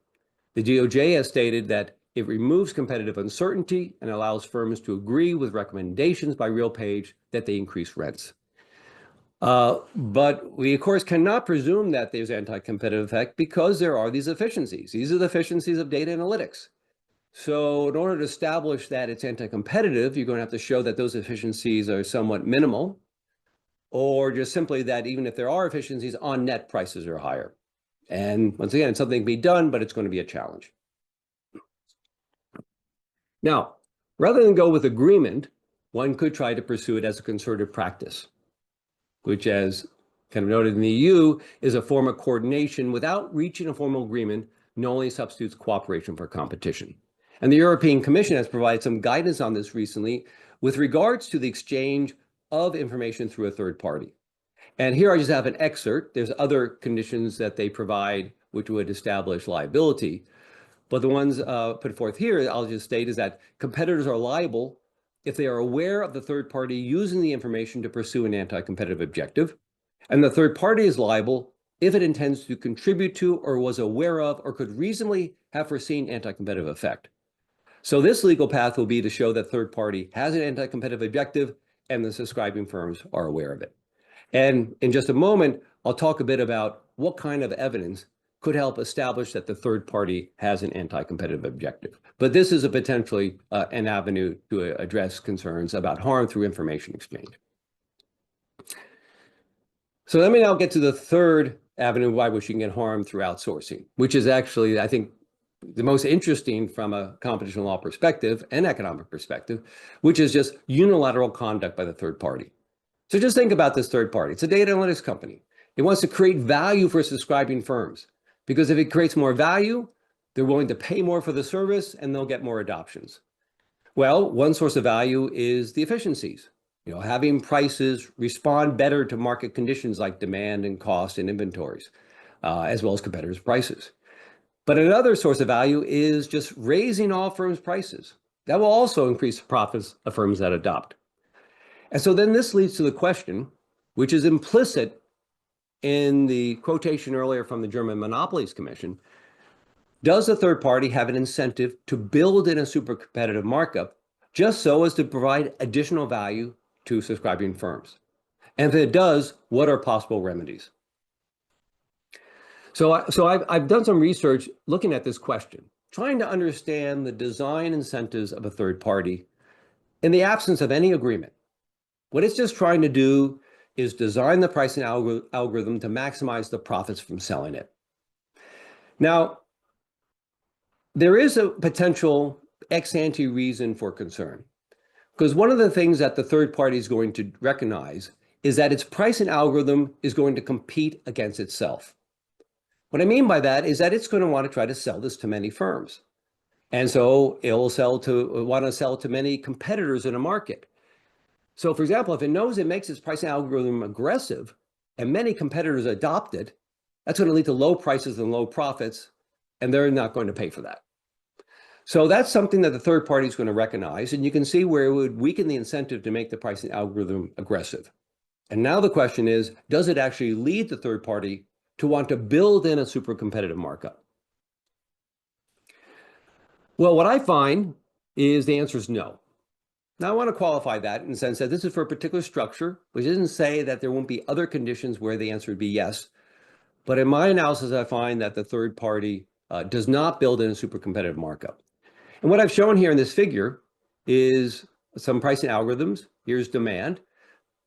The DOJ has stated that it removes competitive uncertainty and allows firms to agree with recommendations by RealPage that they increase rents. But we, of course, cannot presume that there's anti-competitive effect, because there are these efficiencies. These are the efficiencies of data analytics. So in order to establish that it's anti-competitive, you're going to have to show that those efficiencies are somewhat minimal, or just simply that even if there are efficiencies, on net prices are higher. And once again, it's something to be done, but it's going to be a challenge. Now, rather than go with agreement, one could try to pursue it as a concerted practice, which, as kind of noted in the EU, is a form of coordination without reaching a formal agreement, normally substitutes cooperation for competition. And the European Commission has provided some guidance on this recently with regards to the exchange of information through a third party. And here I just have an excerpt. There's other conditions that they provide which would establish liability. But the ones put forth here, I'll just state, is that competitors are liable if they are aware of the third party using the information to pursue an anti-competitive objective. And the third party is liable if it intends to contribute to, or was aware of, or could reasonably have foreseen anti-competitive effect. So this legal path will be to show that third party has an anti-competitive objective and the subscribing firms are aware of it. And in just a moment, I'll talk a bit about what kind of evidence could help establish that the third party has an anti-competitive objective. But this is a potentially an avenue to address concerns about harm through information exchange. So let me now get to the third avenue by which you can get harm through outsourcing, which is actually, I think, the most interesting from a competition law perspective and economic perspective, which is just unilateral conduct by the third party. So just think about this third party. It's a data analytics company. It wants to create value for subscribing firms, because if it creates more value, they're willing to pay more for the service and they'll get more adoptions. Well, one source of value is the efficiencies. Having prices respond better to market conditions like demand and cost and inventories, as well as competitors' prices. But another source of value is just raising all firms' prices. That will also increase the profits of firms that adopt. And so then this leads to the question, which is implicit in the quotation earlier from the German Monopolies Commission: does the third party have an incentive to build in a super competitive markup just so as to provide additional value to subscribing firms? And if it does, what are possible remedies? So I've done some research looking at this question, trying to understand the design incentives of a third party in the absence of any agreement. What it's just trying to do is design the pricing algorithm to maximize the profits from selling it. Now, there is a potential ex-ante reason for concern, because one of the things that the third party is going to recognize is that its pricing algorithm is going to compete against itself. What I mean by that is that it's going to want to try to sell this to many firms. And so it will want to sell to many competitors in a market. So for example, if it knows it makes its pricing algorithm aggressive and many competitors adopt it, that's going to lead to low prices and low profits, and they're not going to pay for that. So that's something that the third party is going to recognize, and you can see where it would weaken the incentive to make the pricing algorithm aggressive. And now the question is, does it actually lead the third party to want to build in a super competitive markup? Well, what I find is the answer is no. Now, I want to qualify that in the sense that this is for a particular structure, which doesn't say that there won't be other conditions where the answer would be yes. But in my analysis, I find that the third party does not build in a super competitive markup. And what I've shown here in this figure is some pricing algorithms. Here's demand.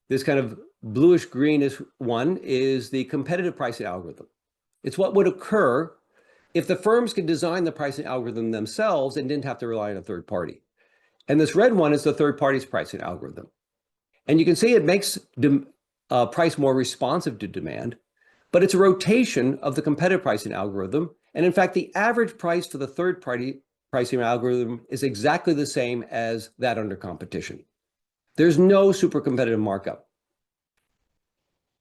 This kind of bluish greenish one is the competitive pricing algorithm. It's what would occur if the firms could design the pricing algorithm themselves and didn't have to rely on a third party. And this red one is the third party's pricing algorithm. And you can see it makes price more responsive to demand, but it's a rotation of the competitive pricing algorithm. And in fact, the average price for the third party pricing algorithm is exactly the same as that under competition. There's no super competitive markup.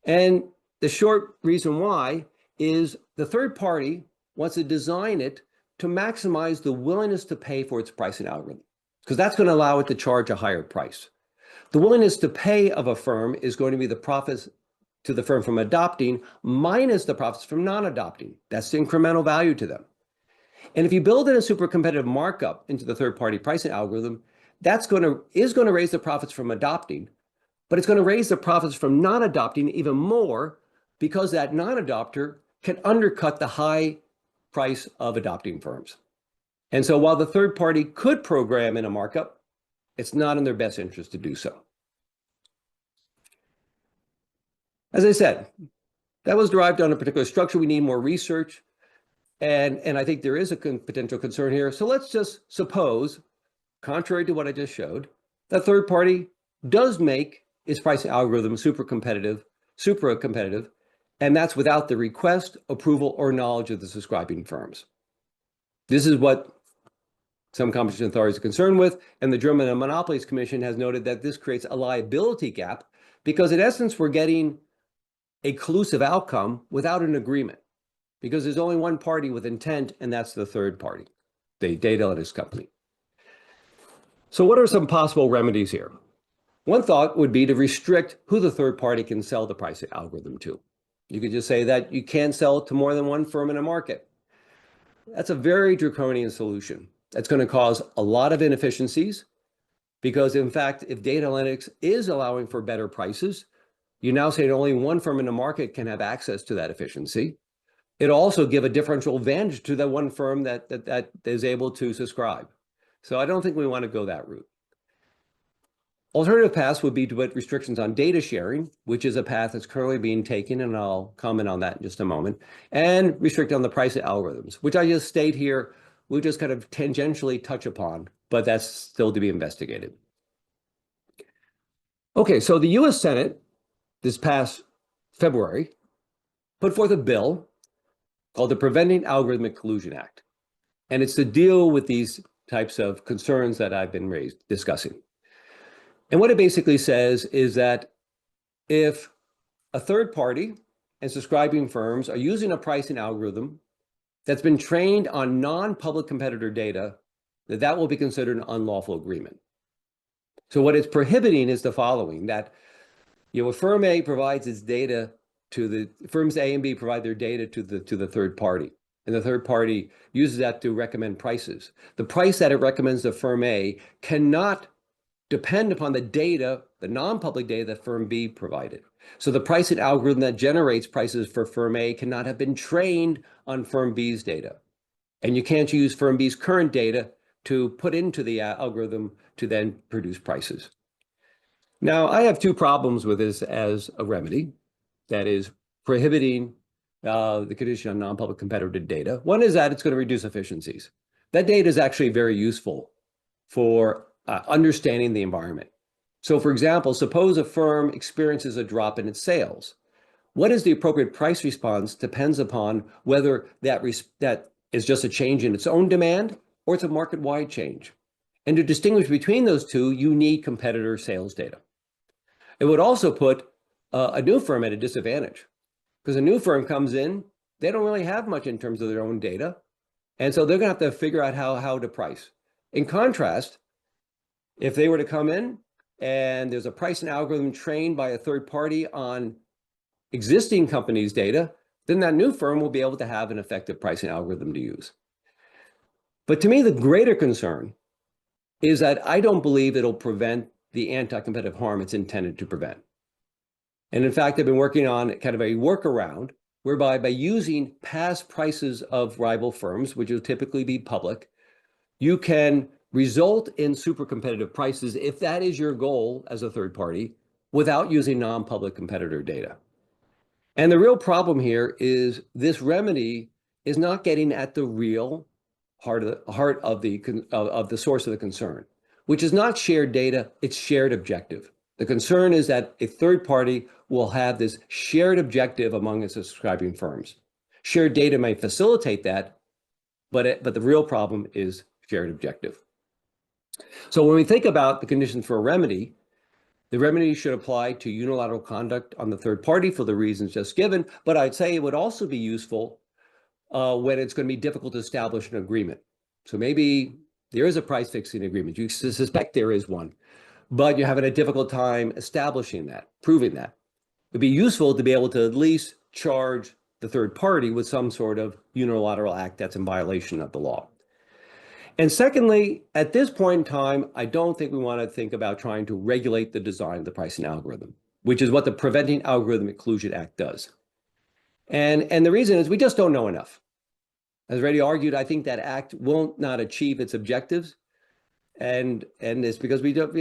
And the short reason why is the third party wants to design it to maximize the willingness to pay for its pricing algorithm, because that's going to allow it to charge a higher price. The willingness to pay of a firm is going to be the profits to the firm from adopting minus the profits from non-adopting. That's the incremental value to them. And if you build in a super competitive markup into the third party pricing algorithm, is going to raise the profits from adopting, but it's going to raise the profits from non-adopting even more, because that non-adopter can undercut the high price of adopting firms. And so while the third party could program in a markup, it's not in their best interest to do so. As I said, that was derived on a particular structure. We need more research. And I think there is a potential concern here. So let's just suppose, contrary to what I just showed, that third party does make its pricing algorithm super competitive, and that's without the request, approval, or knowledge of the subscribing firms. This is what some competition authorities are concerned with, and the German Monopolies Commission has noted that this creates a liability gap, because in essence, we're getting a collusive outcome without an agreement, because there's only one party with intent, and that's the third party, the data analytics company. So what are some possible remedies here? One thought would be to restrict who the third party can sell the pricing algorithm to. You could just say that you can't sell to more than one firm in a market. That's a very draconian solution. That's going to cause a lot of inefficiencies, because in fact, if data analytics is allowing for better prices, you now say that only one firm in the market can have access to that efficiency. It'll also give a differential advantage to that one firm that is able to subscribe. So I don't think we want to go that route. Alternative paths would be to put restrictions on data sharing, which is a path that's currently being taken, and I'll comment on that in just a moment, and restrict on the pricing algorithms, which I just state here, we'll just kind of tangentially touch upon, but that's still to be investigated. Okay, so the US Senate this past February put forth a bill called the Preventing Algorithmic Collusion Act. And it's to deal with these types of concerns that I've been discussing. And what it basically says is that if a third party and subscribing firms are using a pricing algorithm that's been trained on non-public competitor data, that will be considered an unlawful agreement. So what it's prohibiting is the following, that if firm A provides its data to the firms A and B provide their data to the third party, and the third party uses that to recommend prices. The price that it recommends to firm A cannot depend upon the data, the non-public data that firm B provided. So the pricing algorithm that generates prices for firm A cannot have been trained on firm B's data. And you can't use firm B's current data to put into the algorithm to then produce prices. Now, I have two problems with this as a remedy, that is prohibiting the condition on non-public competitive data. One is that it's going to reduce efficiencies. That data is actually very useful for understanding the environment. So for example, suppose a firm experiences a drop in its sales. What is the appropriate price response depends upon whether that is just a change in its own demand or it's a market-wide change. And to distinguish between those two, you need competitor sales data. It would also put a new firm at a disadvantage, because a new firm comes in, they don't really have much in terms of their own data. And so they're going to have to figure out how to price. In contrast, if they were to come in and there's a pricing algorithm trained by a third party on existing companies' data, then that new firm will be able to have an effective pricing algorithm to use. But to me, the greater concern is that I don't believe it'll prevent the anti-competitive harm it's intended to prevent. And in fact, I've been working on kind of a workaround whereby by using past prices of rival firms, which will typically be public, you can result in super competitive prices if that is your goal as a third party without using non-public competitor data. And the real problem here is this remedy is not getting at the real heart of the source of the concern, which is not shared data, it's shared objective. The concern is that a third party will have this shared objective among its subscribing firms. Shared data may facilitate that, but the real problem is shared objective. So when we think about the conditions for a remedy, the remedy should apply to unilateral conduct on the third party for the reasons just given, but I'd say it would also be useful when it's going to be difficult to establish an agreement. So maybe there is a price fixing agreement. You suspect there is one, but you're having a difficult time establishing that, proving that. It'd be useful to be able to at least charge the third party with some sort of unilateral act that's in violation of the law. And secondly, at this point in time, I don't think we want to think about trying to regulate the design of the pricing algorithm, which is what the Preventing Algorithmic Collusion Act does. And the reason is we just don't know enough. As already argued, I think that act won't not achieve its objectives. And it's because we don't,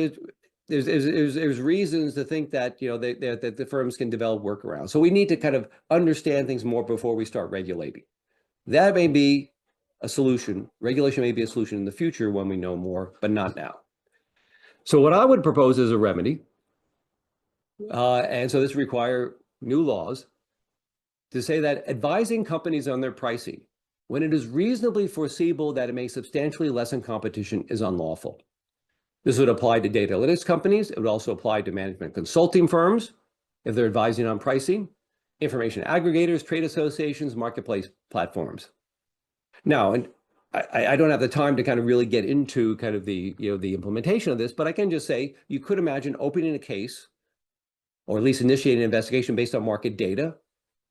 there's reasons to think that, that the firms can develop workarounds. So we need to kind of understand things more before we start regulating. That may be a solution. Regulation may be a solution in the future when we know more, but not now. So what I would propose is a remedy. And so this require new laws to say that advising companies on their pricing when it is reasonably foreseeable that it may substantially lessen competition is unlawful. This would apply to data analytics companies. It would also apply to management consulting firms if they're advising on pricing, information aggregators, trade associations, marketplace platforms. Now, and I don't have the time to kind of really get into kind of the implementation of this, but I can just say you could imagine opening a case or at least initiating an investigation based on market data,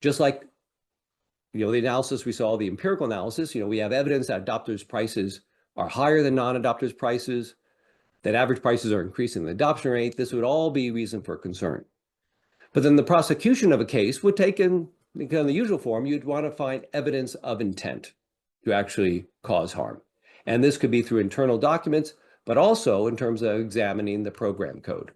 just like the analysis we saw, the empirical analysis. We have evidence that adopters' prices are higher than non-adopters' prices, that average prices are increasing the adoption rate. This would all be reason for concern. But then the prosecution of a case would take in the usual form. You'd want to find evidence of intent to actually cause harm. And this could be through internal documents, but also in terms of examining the program code.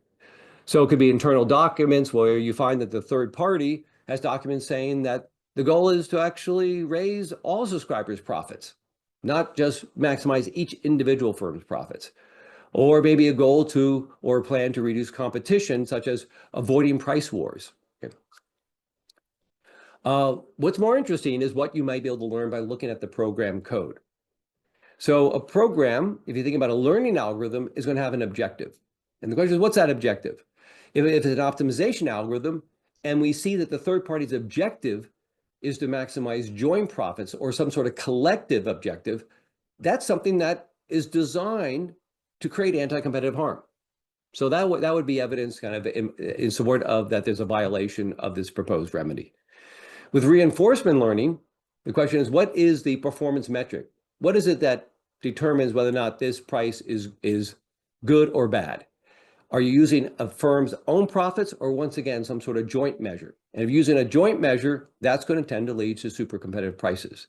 So it could be internal documents where you find that the third party has documents saying that the goal is to actually raise all subscribers' profits, not just maximize each individual firm's profits. Or maybe a goal to, or a plan to reduce competition, such as avoiding price wars. Okay. What's more interesting is what you might be able to learn by looking at the program code. So a program, if you think about a learning algorithm, is going to have an objective. And the question is, what's that objective? If it's an optimization algorithm, and we see that the third party's objective is to maximize joint profits or some sort of collective objective, that's something that is designed to create anti-competitive harm. So that would be evidence kind of in support of that there's a violation of this proposed remedy. With reinforcement learning, the question is, what is the performance metric? What is it that determines whether or not this price is good or bad? Are you using a firm's own profits or, once again, some sort of joint measure? And if you're using a joint measure, that's going to tend to lead to super competitive prices.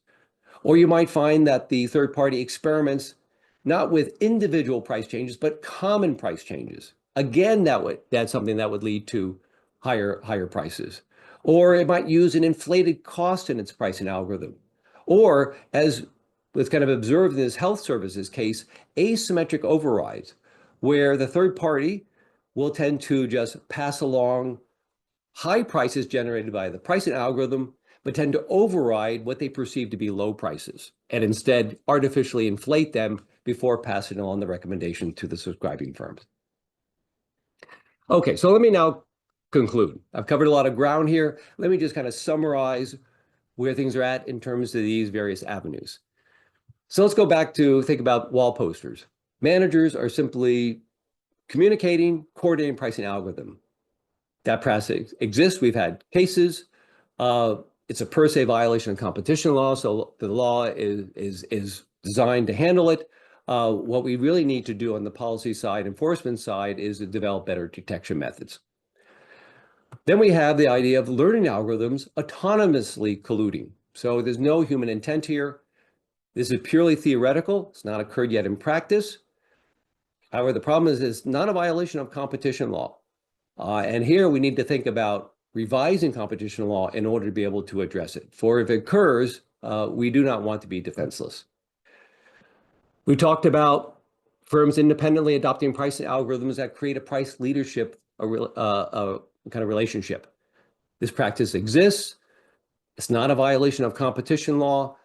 Or you might find that the third party experiments not with individual price changes, but common price changes. Again, that's something that would lead to higher prices. Or it might use an inflated cost in its pricing algorithm. Or, as was kind of observed in this health services case, asymmetric overrides, where the third party will tend to just pass along high prices generated by the pricing algorithm, but tend to override what they perceive to be low prices, and instead artificially inflate them before passing along the recommendation to the subscribing firms. Okay, so let me now conclude. I've covered a lot of ground here. Let me just kind of summarize where things are at in terms of these various avenues. So let's go back to think about wall posters. Managers are simply communicating, coordinating pricing algorithm. That process exists. We've had cases. It's a per se violation of competition law, so the law is designed to handle it. What we really need to do on the policy side, enforcement side, is to develop better detection methods. Then we have the idea of learning algorithms autonomously colluding. So there's no human intent here. This is purely theoretical. It's not occurred yet in practice. However, the problem is it's not a violation of competition law. And here we need to think about revising competition law in order to be able to address it. For if it occurs, we do not want to be defenseless. We talked about firms independently adopting pricing algorithms that create a price leadership kind of relationship. This practice exists. It's not a violation of competition law.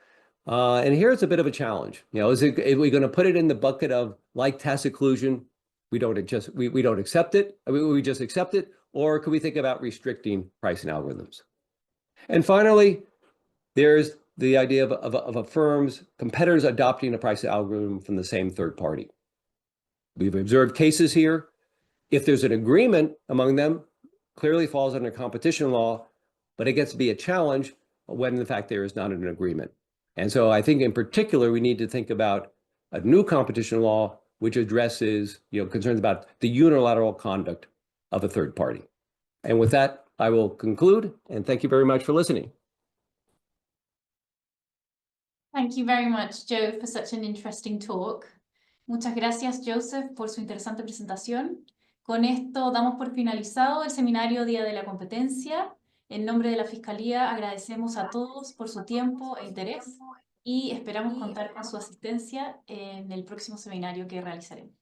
And here it's a bit of a challenge. You know, are we going to put it in the bucket of like tacit collusion? We don't accept it. I mean, we just accept it. Or could we think about restricting pricing algorithms? And finally, there's the idea of a firm's competitors adopting a pricing algorithm from the same third party. We've observed cases here. If there's an agreement among them, clearly falls under competition law, but it gets to be a challenge when in fact there is not an agreement. And so I think in particular, we need to think about a new competition law which addresses, concerns about the unilateral conduct of a third party. And with that, I will conclude, and thank you very much for listening. Thank you very much, Joe, for such an interesting talk. Muchas gracias, Joseph, por su interesante presentación. Con esto damos por finalizado el seminario Día de la Competencia. En nombre de la Fiscalía agradecemos a todos por su tiempo e interés y esperamos contar con su asistencia en el próximo seminario que realizaremos.